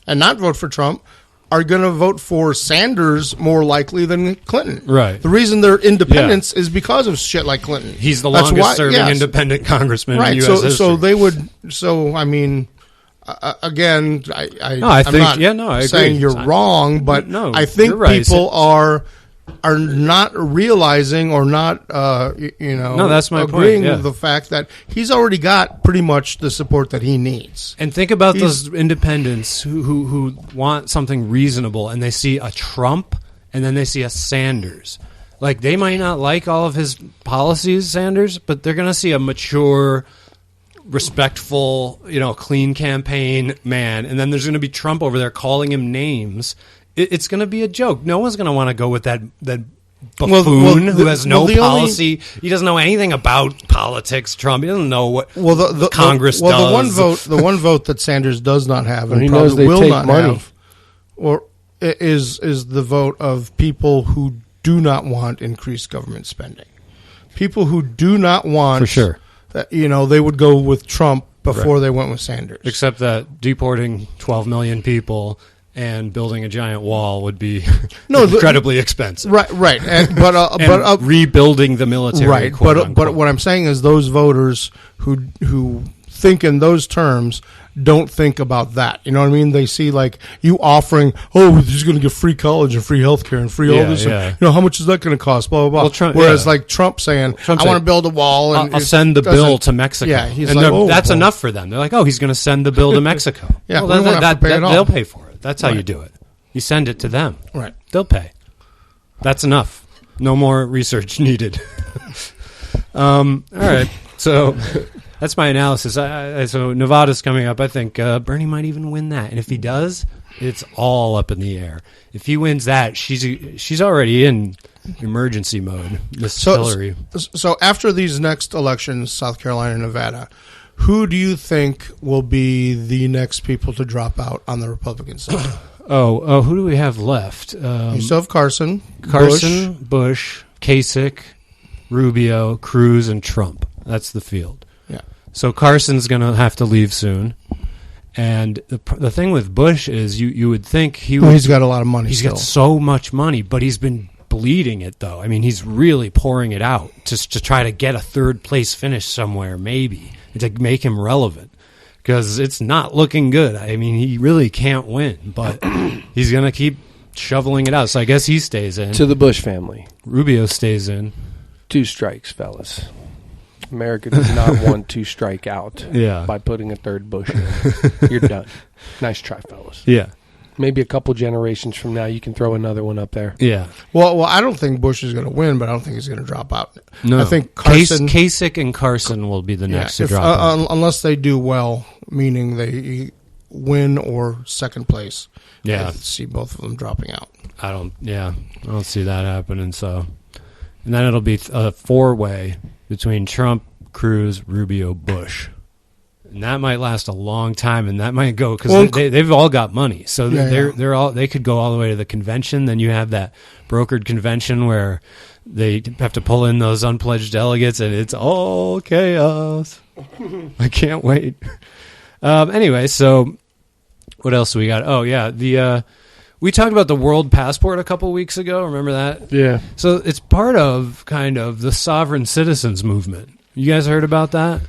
and not vote for Trump are going to vote for Sanders more likely than Clinton. Right. The reason they're independents is because of shit like Clinton. He's the That's longest why- serving yes. independent congressman Right. in So U.S. history. so they would. So I mean, again, I I'm think- not yeah, no, I agree. saying you're wrong, but No, I think you're right. people are not realizing or not, No, that's my point, agreeing yeah. with the fact that he's already got pretty much the support that he needs. And think about those independents who want something reasonable, and they see a Trump, and then they see a Sanders. Like, they might not like all of his policies, Sanders, but they're going to see a mature, respectful, clean campaign man, and then there's going to be Trump over there calling him names. It's going to be a joke. No one's going to want to go with that buffoon who has no policy. He doesn't know anything about politics. Trump. He doesn't know what Congress does. The one vote that Sanders does not have, and He probably knows they will take not money. have, or is the vote of people who do not want increased government spending. People who do not want, For sure. that, they would go with Trump before they went with Sanders. Except that deporting 12 million people and building a giant wall would be incredibly expensive. Right, but rebuilding the military, right. quote, But unquote. what I'm saying is those voters who think in those terms don't think about that. You know what I mean? They see like you offering, oh, he's going to get free college and free healthcare and free all this. Yeah. And, how much is that going to cost? Blah, blah, blah. Well, Trump, Whereas like Trump saying, I want to build a wall. And I'll send the bill to Mexico. Yeah, he's and like, that's enough for them. They're like, oh, he's going to send the bill to Mexico. Yeah, well, we won't have to pay it all. they'll pay for it. That's how you Right. do it. You send it to them. Right. They'll pay. That's enough. No more research needed. All right. So that's my analysis. So Nevada's coming up. I think Bernie might even win that. And if he does, it's all up in the air. If he wins that, she's already in emergency mode, Miss Hillary. So after these next elections, South Carolina and Nevada, who do you think will be the next people to drop out on the Republican side? Oh, who do we have left? You still have Carson, Bush, Kasich, Rubio, Cruz, and Trump. That's the field. Yeah. So Carson's going to have to leave soon. And the thing with Bush is you would think he's got a lot of money. He's got so much money, but he's been bleeding it, though. I mean, he's really pouring it out just to try to get a third place finish somewhere, maybe, to make him relevant. Because it's not looking good. I mean, he really can't win, but he's going to keep shoveling it out. So I guess he stays in. To the Bush family. Rubio stays in. 2 strikes, fellas. America does not want to strike out by putting a third Bush in. You're done. Nice try, fellas. Yeah. Maybe a couple generations from now, you can throw another one up there. Yeah. Well, I don't think Bush is going to win, but I don't think he's going to drop out. No. I think Carson, Kasich and Carson will be the next to drop out. Unless they do well, meaning they win or second place. Yeah. I see both of them dropping out. I don't see that happening. So, and then it'll be a 4-way between Trump, Cruz, Rubio, Bush. And that might last a long time, and that might go because they've all got money, so they could go all the way to the convention. Then you have that brokered convention where they have to pull in those unpledged delegates, and it's all chaos. I can't wait. Anyway, so what else do we got? Oh yeah, we talked about the world passport a couple weeks ago. Remember that? Yeah. So it's part of kind of the sovereign citizens movement. You guys heard about that?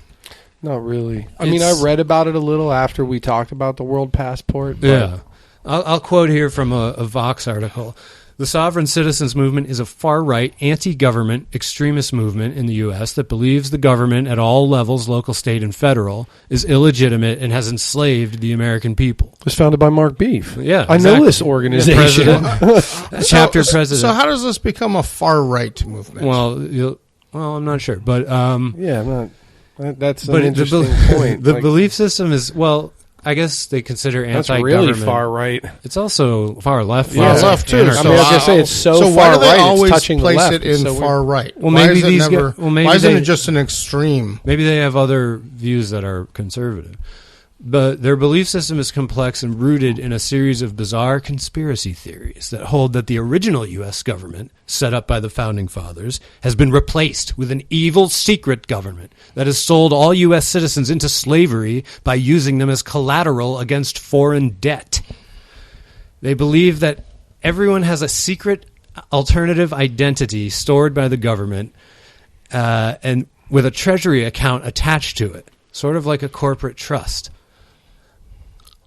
Not really. I mean, I read about it a little after we talked about the world passport. But yeah. I'll quote here from a Vox article. The sovereign citizens movement is a far-right, anti-government, extremist movement in the U.S. that believes the government at all levels, local, state, and federal, is illegitimate and has enslaved the American people. It was founded by Mark Beef. Yeah, I know this organization. Chapter president. So how does this become a far-right movement? Well, I'm not sure. But yeah, I'm not... That's an interesting point. The belief system is, I guess they consider anti-government. That's really far right. It's also far left. Far left, too. I mean, I was going to say, it's so far why do they right, always it's touching place the left. it in far right? Well, why maybe why isn't it just an extreme? Maybe they have other views that are conservative. But their belief system is complex and rooted in a series of bizarre conspiracy theories that hold that the original U.S. government, set up by the Founding Fathers, has been replaced with an evil secret government that has sold all U.S. citizens into slavery by using them as collateral against foreign debt. They believe that everyone has a secret alternative identity stored by the government and with a treasury account attached to it, sort of like a corporate trust.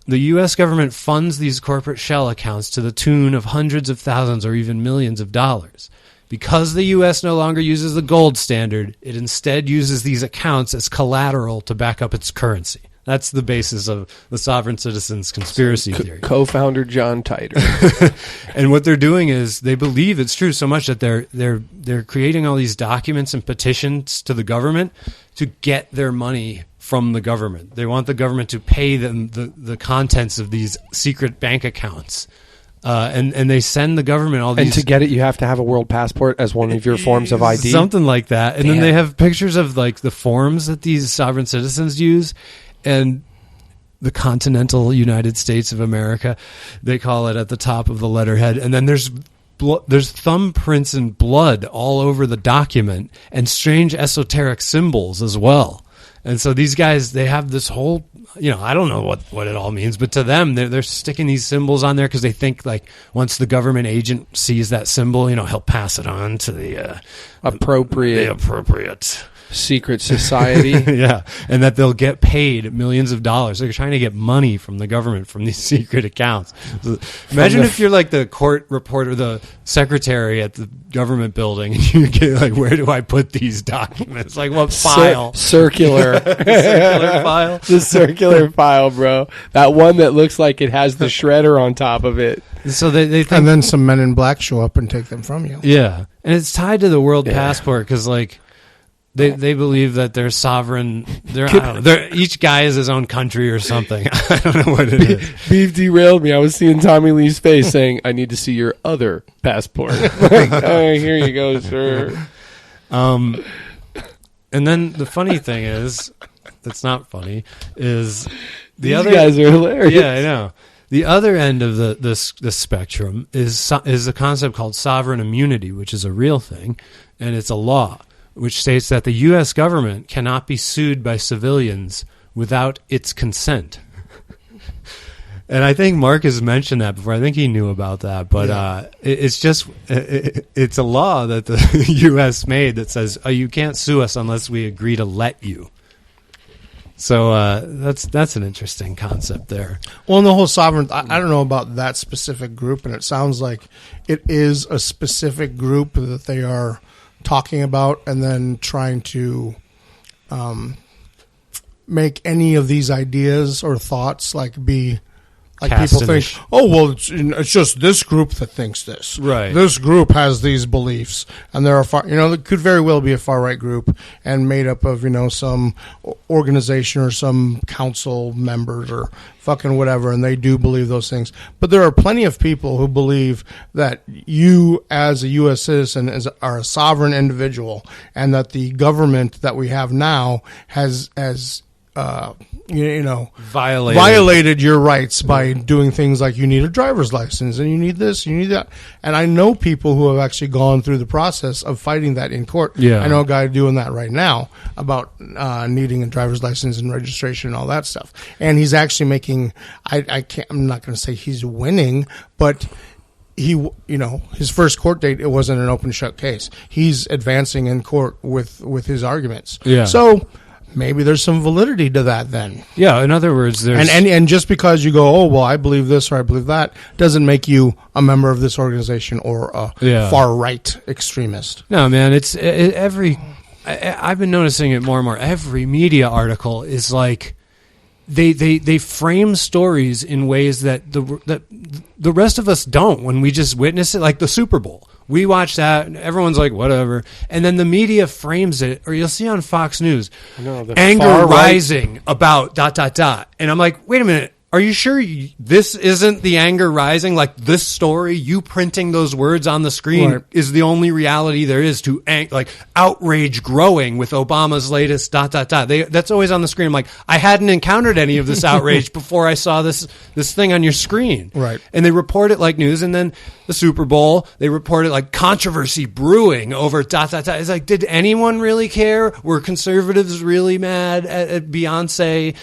The U.S. government funds these corporate shell accounts to the tune of hundreds of thousands or even millions of dollars. Because the U.S. no longer uses the gold standard, it instead uses these accounts as collateral to back up its currency. That's the basis of the sovereign citizens conspiracy theory. Co-founder John Titor. And what they're doing is they believe it's true so much that they're creating all these documents and petitions to the government to get their money from the government. They want the government to pay them the contents of these secret bank accounts. And they send the government all these... And to get it, you have to have a world passport as one of your forms of ID? Something like that. And then they have pictures of like the forms that these sovereign citizens use. And the continental United States of America, they call it at the top of the letterhead. And then there's thumbprints and blood all over the document and strange esoteric symbols as well. And so these guys, they have this whole, I don't know what it all means, but to them, they're sticking these symbols on there because they think like once the government agent sees that symbol, he'll pass it on to the appropriate secret society. Yeah, and that they'll get paid millions of dollars. They're trying to get money from the government from these secret accounts. So imagine if you're like the court reporter, the secretary at the government building, and you get like, where do I put these documents? Like what file? Circular. Circular file? The circular file, bro. That one that looks like it has the shredder on top of it. So they think, and then some men in black show up and take them from you. Yeah, and it's tied to the world passport because like, They believe that they're sovereign. Each guy is his own country or something. I don't know what it is. Beef derailed me. I was seeing Tommy Lee's face saying, "I need to see your other passport." Like, oh, here you go, sir. And then the funny thing is, that's not funny. Is These guys are hilarious. Yeah, I know. The other end of the spectrum is a concept called sovereign immunity, which is a real thing, and it's a law, which states that the U.S. government cannot be sued by civilians without its consent. And I think Mark has mentioned that before. I think he knew about that. But it's a law that the U.S. made that says, you can't sue us unless we agree to let you. So that's an interesting concept there. Well, in the whole sovereign, I don't know about that specific group, and it sounds like it is a specific group that they are talking about, and then trying to make any of these ideas or thoughts be like people think, oh, well, it's just this group that thinks this. Right. This group has these beliefs, and there are there could very well be a far right group and made up of some organization or some council members or fucking whatever, and they do believe those things. But there are plenty of people who believe that you, as a U.S. citizen, are a sovereign individual, and that the government that we have now has violated your rights by doing things like you need a driver's license and you need this, you need that. And I know people who have actually gone through the process of fighting that in court. Yeah. I know a guy doing that right now about needing a driver's license and registration and all that stuff. And he's actually making, I'm not going to say he's winning, but he, his first court date, it wasn't an open shut case. He's advancing in court with his arguments. Yeah. So maybe there's some validity to that then. Yeah, in other words, there's... And just because you go, oh, well, I believe this or I believe that, doesn't make you a member of this organization or a far-right extremist. No, man, I've been noticing it more and more. Every media article is like... They frame stories in ways that the rest of us don't when we just witness it, like the Super Bowl. We watch that, and everyone's like, whatever. And then the media frames it, or you'll see on Fox News, anger rising about ... And I'm like, wait a minute. Are you sure this isn't the anger rising? Like this story, you printing those words on the screen is the only reality there is to outrage growing with Obama's latest ... That's always on the screen. I'm like, I hadn't encountered any of this outrage before I saw this thing on your screen. Right. And they report it like news, and then the Super Bowl, they report it like controversy brewing over ... It's like, did anyone really care? Were conservatives really mad at Beyonce?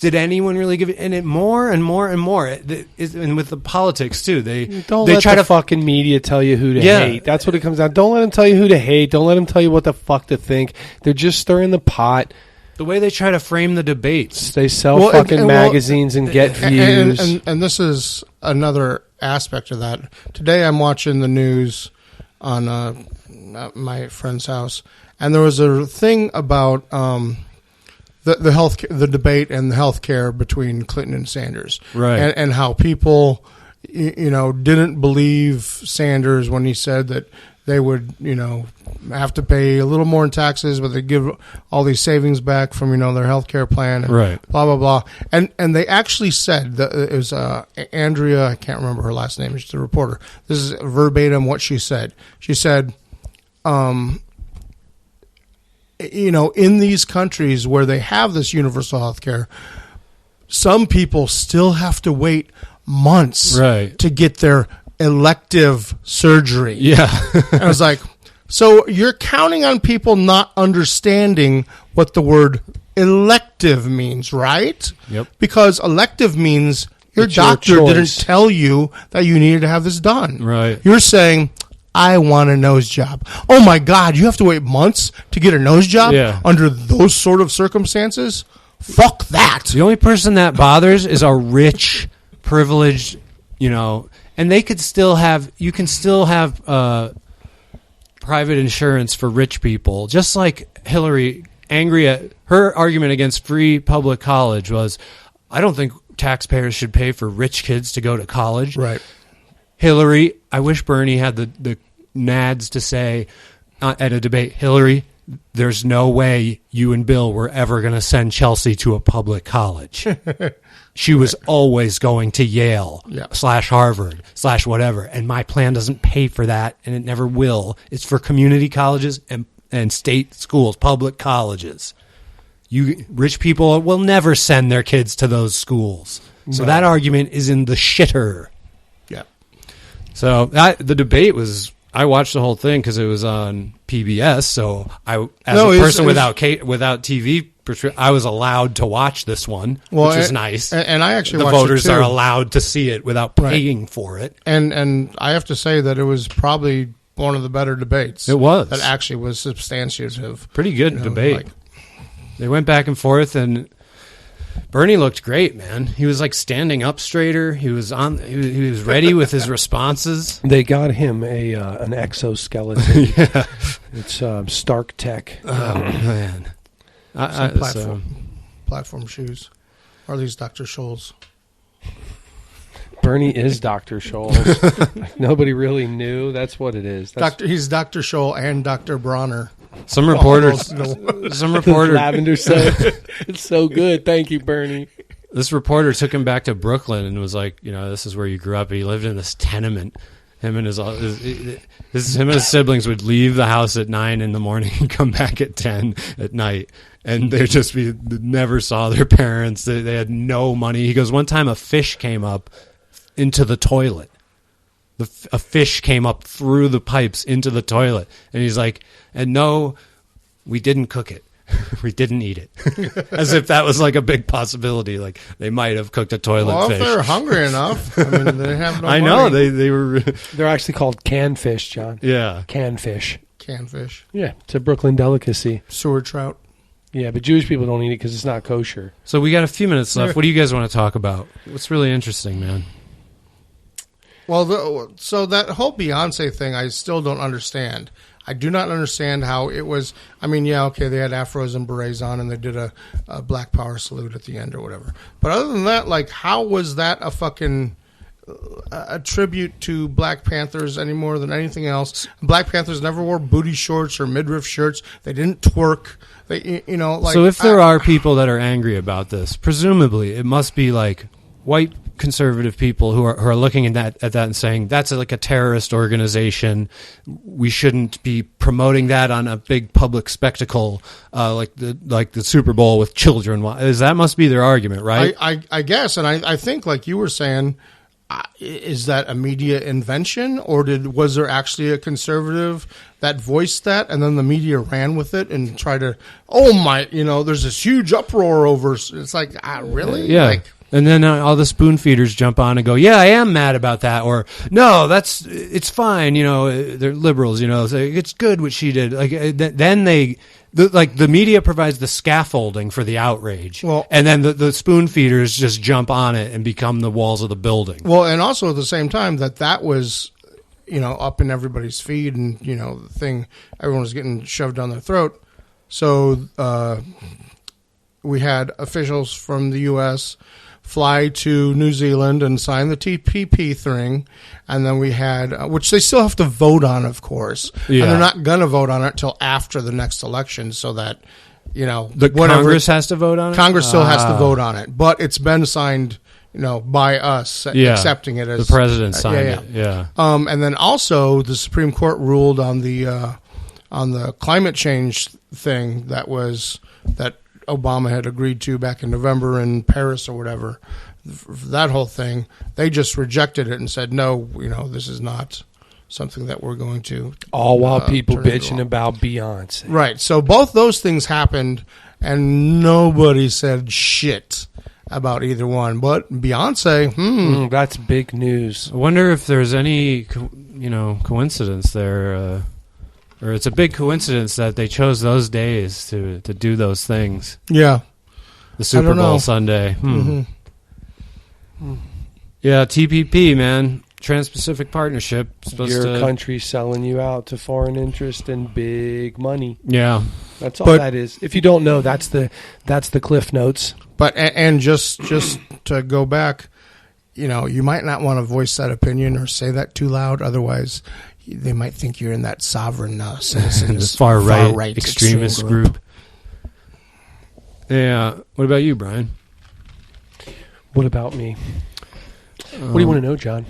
Did anyone really give it? And it more and more and more, and with the politics too, they try to fucking media tell you who to hate. That's what it comes down. Don't let them tell you who to hate. Don't let them tell you what the fuck to think. They're just stirring the pot. The way they try to frame the debates, they sell fucking magazines and get views. And this is another aspect of that. Today, I'm watching the news on my friend's house, and there was a thing about the debate and the healthcare between Clinton and Sanders, right? And how people, didn't believe Sanders when he said that they would, have to pay a little more in taxes, but they give all these savings back from their healthcare plan, and right? Blah blah blah. And they actually said that it was Andrea. I can't remember her last name. She's the reporter. This is verbatim what she said. She said, in these countries where they have this universal health care, some people still have to wait months to get their elective surgery. Yeah. And I was like, so you're counting on people not understanding what the word elective means, right? Yep. Because elective means your It's your doctor didn't choice. tell you that you needed to have this done. Right. You're saying, I want a nose job. Oh my God, you have to wait months to get a nose job Yeah. under those sort of circumstances? Fuck that. The only person that bothers is a rich, privileged, and they could still have, you can still have private insurance for rich people. Just like Hillary, angry at her argument against free public college was, I don't think taxpayers should pay for rich kids to go to college. Right. Hillary, I wish Bernie had the nads to say at a debate, Hillary, there's no way you and Bill were ever going to send Chelsea to a public college. She was always going to Yale / Harvard / whatever. And my plan doesn't pay for that, and it never will. It's for community colleges and state schools, public colleges. You rich people will never send their kids to those schools. So that argument is in the shitter. Yeah. So the debate was, I watched the whole thing because it was on PBS. So a person without TV, I was allowed to watch this one, which is nice. And I actually the watched voters it too. are allowed to see it without paying for it. And I have to say that it was probably one of the better debates. It was. That actually was substantive. Pretty good debate. They went back and forth, and Bernie looked great, man. He was like standing up straighter. He was he was ready with his responses. They got him an exoskeleton. Yeah. It's Stark Tech. Oh man. Platform shoes. Or at least Dr. Scholl's. Bernie is Dr. Scholl. Nobody really knew. That's what it is. He's Dr. Scholl and Dr. Bronner. Some reporters. Lavender soap. It's so good. Thank you, Bernie. This reporter took him back to Brooklyn and was like, this is where you grew up. He lived in this tenement. Him and his siblings would leave the house at 9 in the morning and come back at 10 at night. And they never saw their parents. They had no money. He goes, one time a fish came up into the toilet. A fish came up through the pipes into the toilet. And he's like, and no, we didn't cook it. We didn't eat it. As if that was like a big possibility. Like they might have cooked a toilet fish. If they're hungry enough, I mean, they have no I money. know. They were. They're actually called canned fish, John. Yeah. Canned fish. Canned fish. Yeah. It's a Brooklyn delicacy. Sewer trout. Yeah, but Jewish people don't eat it because it's not kosher. So we got a few minutes left. What do you guys want to talk about? What's really interesting, man? Well, so that whole Beyonce thing, I still don't understand. I do not understand how it was. I mean, yeah, okay, they had afros and berets on, and they did a Black Power salute at the end or whatever. But other than that, like, how was that a fucking a tribute to Black Panthers any more than anything else? Black Panthers never wore booty shorts or midriff shirts. They didn't twerk. They, like. So if there are people that are angry about this, presumably it must be like white conservative people who are looking at that and saying that's like a terrorist organization. We shouldn't be promoting that on a big public spectacle like the Super Bowl with children. That must be their argument, right? I guess, and I think like you were saying, is that a media invention, or was there actually a conservative that voiced that, and then the media ran with it and tried to? There's this huge uproar over. It's like, really? Yeah. Like, and then all the spoon feeders jump on and go, yeah, I am mad about that. Or, no, it's fine. They're liberals, so it's good what she did. Like, then the media provides the scaffolding for the outrage. Well, and then the spoon feeders just jump on it and become the walls of the building. Well, and also at the same time that was, up in everybody's feed and, the thing, everyone was getting shoved down their throat. So, we had officials from the U.S. fly to New Zealand and sign the TPP thing, and then we had, which they still have to vote on, of course, and they're not going to vote on it until after the next election, so that Congress has to vote on it. Congress still has to vote on it, but it's been signed, by us accepting it as the president signed it. Yeah. And then also the Supreme Court ruled on the climate change thing that Obama had agreed to back in November in Paris or whatever. That whole thing, they just rejected it and said, no, this is not something that we're going to. All while people bitching about Beyonce. Right. So both those things happened, and nobody said shit about either one. But Beyonce, that's big news. I wonder if there's any, coincidence there, or it's a big coincidence that they chose those days to do those things. Yeah. The Super Bowl Sunday. Yeah, TPP, man. Trans-Pacific Partnership. Your country selling you out to foreign interest and big money. Yeah. That's all that is. If you don't know, that's the Cliff Notes. But and just to go back, you might not want to voice that opinion or say that too loud. Otherwise, they might think you're in that sovereign citizens far right extremist group. Yeah. What about you, Brian? What about me? What do you want to know, John?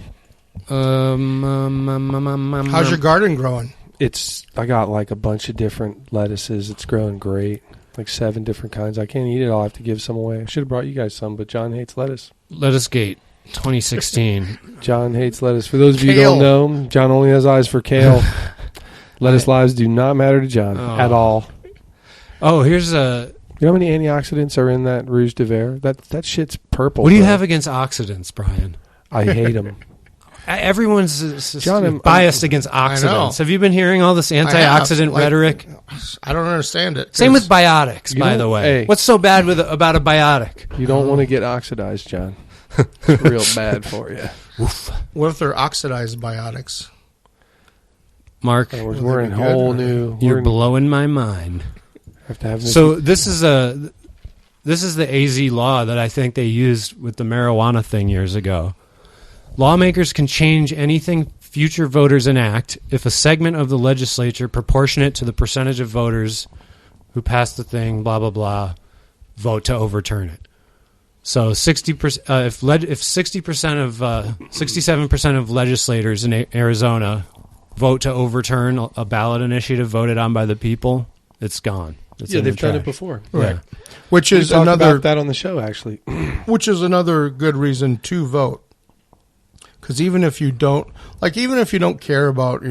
How's your garden growing? I got like a bunch of different lettuces. It's growing great. Like 7 different kinds. I can't eat it all. I have to give some away. I should have brought you guys some, but John hates lettuce. Lettuce Gate 2016. John hates lettuce. For those of you who don't know, John only has eyes for kale. Lettuce lives do not matter to John at all. Oh, here's a... You know how many antioxidants are in that Rouge de Vert? That shit's purple. What do you have against oxidants, Brian? I hate them. Everyone's John, biased against oxidants. Have you been hearing all this antioxidant rhetoric? I don't understand it. Same with biotics, by the way. Hey, what's so bad about a biotic? You don't want to get oxidized, John. It's real bad for you. Oof. What if they're oxidized biotics? Mark, we're in whole new... You're blowing my mind. So this is the AZ law that I think they used with the marijuana thing years ago. Lawmakers can change anything future voters enact if a segment of the legislature proportionate to the percentage of voters who passed the thing, blah, blah, blah, vote to overturn it. So 60%, if 60% of 67% of legislators in Arizona vote to overturn a ballot initiative voted on by the people, it's gone. They've done it before. Right. Yeah. Which is we talked about that on the show, actually. Which is another good reason to vote. Because even if you don't care about,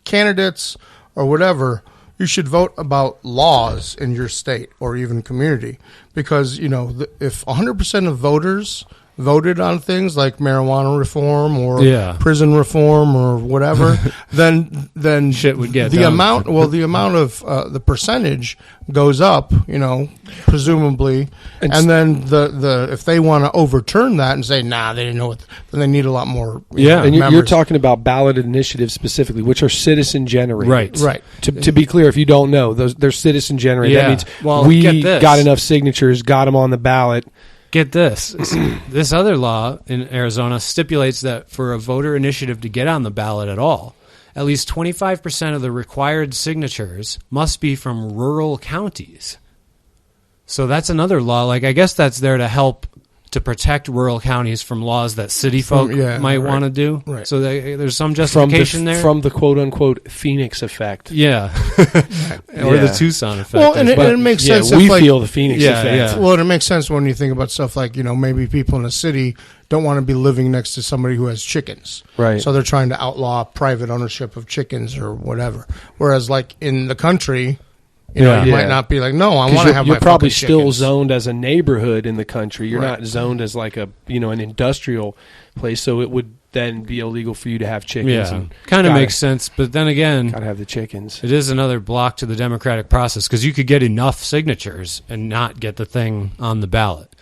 candidates or whatever, you should vote about laws in your state or even community. Because, if 100% of voters voted on things like marijuana reform or prison reform or whatever, then shit would get the done. amount of the percentage goes up, presumably, and then the if they want to overturn that and say they didn't know it, then they need a lot more. And you're talking about ballot initiatives specifically, which are citizen generated. Right. To be clear, if you don't know, they're citizen generated. Yeah. That means we got enough signatures, got them on the ballot. Get this. This other law in Arizona stipulates that for a voter initiative to get on the ballot at all, at least 25% of the required signatures must be from rural counties. So that's another law. I guess that's there to help to protect rural counties from laws that city folk might want to do. Right. So there's some justification there. From the quote-unquote Phoenix effect. Yeah. Or the Tucson effect. Well, and it makes sense. We feel the Phoenix effect. Yeah. Well, and it makes sense when you think about stuff like, maybe people in a city don't want to be living next to somebody who has chickens. Right. So they're trying to outlaw private ownership of chickens or whatever. Whereas, in the country... you might not be no, I want to have my You're probably still chickens. zoned as a neighborhood in the country. You're not zoned as an industrial place, so it would then be illegal for you to have chickens. Yeah, kind of makes sense. But then again, gotta have the chickens. It is another block to the democratic process because you could get enough signatures and not get the thing on the ballot.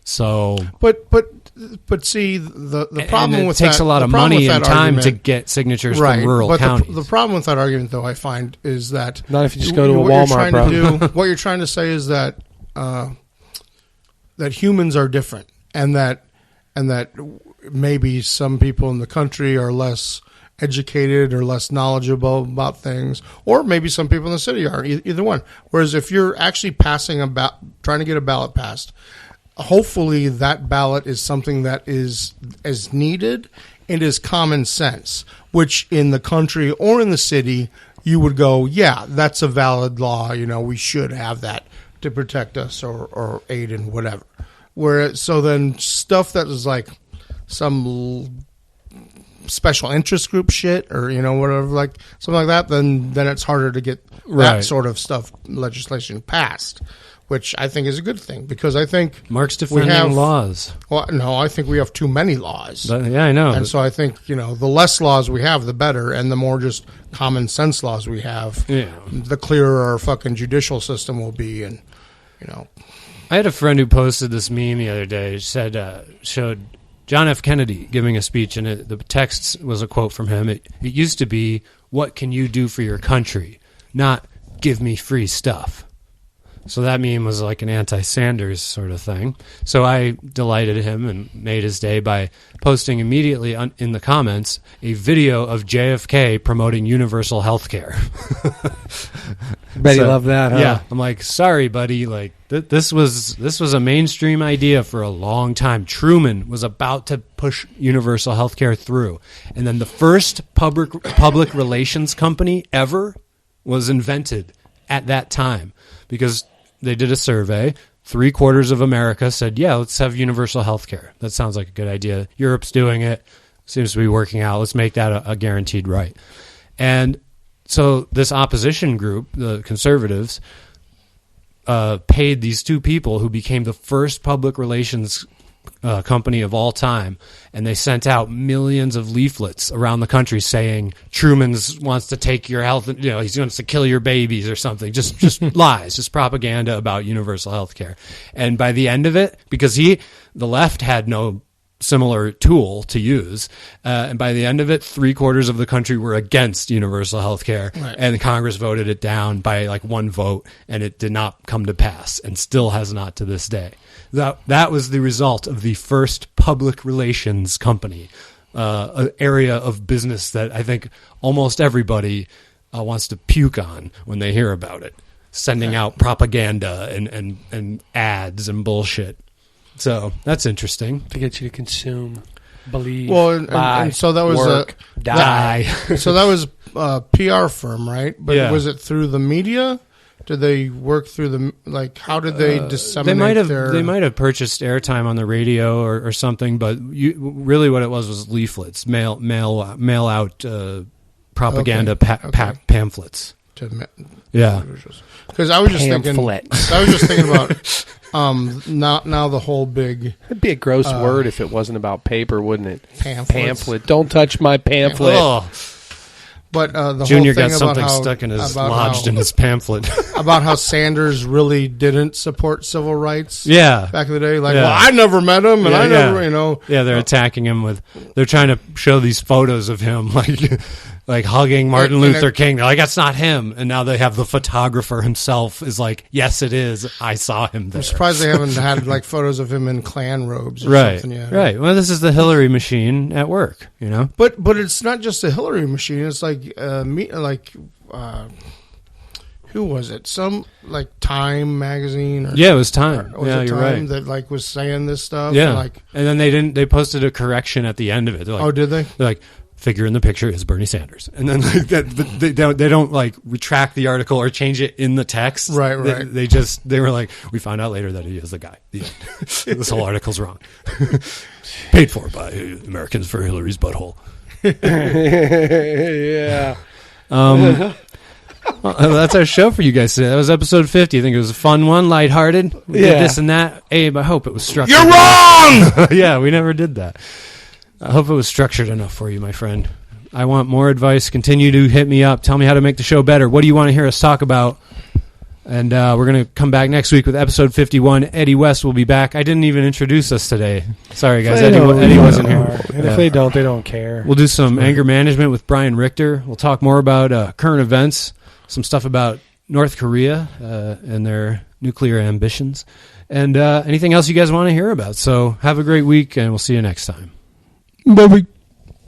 So, but see the problem with it takes that, a lot of money and time to get signatures from rural counties. The problem with that argument, though, I find, is that not if you just go to a Walmart, bro. What you're trying to say is that that humans are different, and that maybe some people in the country are less educated or less knowledgeable about things, or maybe some people in the city are. Either one. Whereas if you're actually trying to get a ballot passed, hopefully that ballot is something that is as needed and is common sense, which in the country or in the city you would go, yeah, that's a valid law. We should have that to protect us or aid in whatever. So then stuff that is some special interest group shit or, whatever, like something like that, then it's harder to get Right. that sort of legislation passed, which I think is a good thing because I think Mark's defending laws. Well, no, I think we have too many laws. Yeah, I know. And so I think, the less laws we have, the better, and the more just common sense laws we have, the clearer our fucking judicial system will be. And, I had a friend who posted this meme the other day. It showed John F. Kennedy giving a speech, and the text was a quote from him. It used to be, "What can you do for your country?" Not, "Give me free stuff." So that meme was like an anti-Sanders sort of thing. So I delighted him and made his day by posting immediately in the comments a video of JFK promoting universal health care. Bet you love that, huh? Yeah. I'm like, sorry, buddy. Like this was a mainstream idea for a long time. Truman was about to push universal health care through. And then the first public relations company ever was invented at that time because they did a survey. 3/4 of America said, yeah, let's have universal health care. That sounds like a good idea. Europe's doing it. Seems to be working out. Let's make that a guaranteed right. And so this opposition group, the conservatives, paid these two people who became the first public relations company of all time, and they sent out millions of leaflets around the country saying Truman wants to take your health, he wants to kill your babies or something. Just lies, just propaganda about universal health care. And by the end of it, because the left had no similar tool to use, and by the end of it, 3/4 of the country were against universal health care, right. And Congress voted it down by like one vote, and it did not come to pass, and still has not to this day. That was the result of the first public relations company, an area of business that I think almost everybody wants to puke on when they hear about it, sending out propaganda and ads and bullshit. So that's interesting. To get you to consume, believe, and so that was work, die. So that was a PR firm, right? But was it through the media? Did they work through how did they disseminate They might have purchased airtime on the radio or something, but really what it was leaflets, mail out propaganda pamphlets. Yeah. Because I was just thinking about now the whole big... It'd be a gross word if it wasn't about paper, wouldn't it? Pamphlet. Don't touch my pamphlet. Oh. But the Junior whole thing got something about stuck in in his pamphlet. About how Sanders really didn't support civil rights. Yeah. Back in the day. Well, I never met him, and I never, Yeah, they're attacking him they're trying to show these photos of him, like hugging Martin Luther King. They're like, that's not him. And now they have the photographer himself is like, yes, it is. I saw him there. I'm surprised they haven't had photos of him in Klan robes or something yet. Right. Well, this is the Hillary machine at work, But it's not just a Hillary machine. It's who was it? Some Time magazine? It was Time. You're right. That was saying this stuff. Yeah. And then they posted a correction at the end of it. They're like, oh, did they? They're like, figure in the picture is Bernie Sanders, and then they don't retract the article or change it in the text. Right. They were like, we found out later that he is the guy. This whole article's wrong. Paid for by Americans for Hillary's butthole. Yeah. Well, that's our show for you guys today. That was episode 50. I think it was a fun one, lighthearted. We did this and that. Abe, I hope it was structured. You're wrong! Yeah, we never did that. I hope it was structured enough for you, my friend. I want more advice. Continue to hit me up. Tell me how to make the show better. What do you want to hear us talk about? And we're going to come back next week with episode 51. Eddie West will be back. I didn't even introduce us today. Sorry, guys. Eddie wasn't here. And if they don't care. We'll do some anger management with Bryan Richter. We'll talk more about current events, some stuff about North Korea and their nuclear ambitions, and anything else you guys want to hear about. So have a great week, and we'll see you next time. Bye-bye.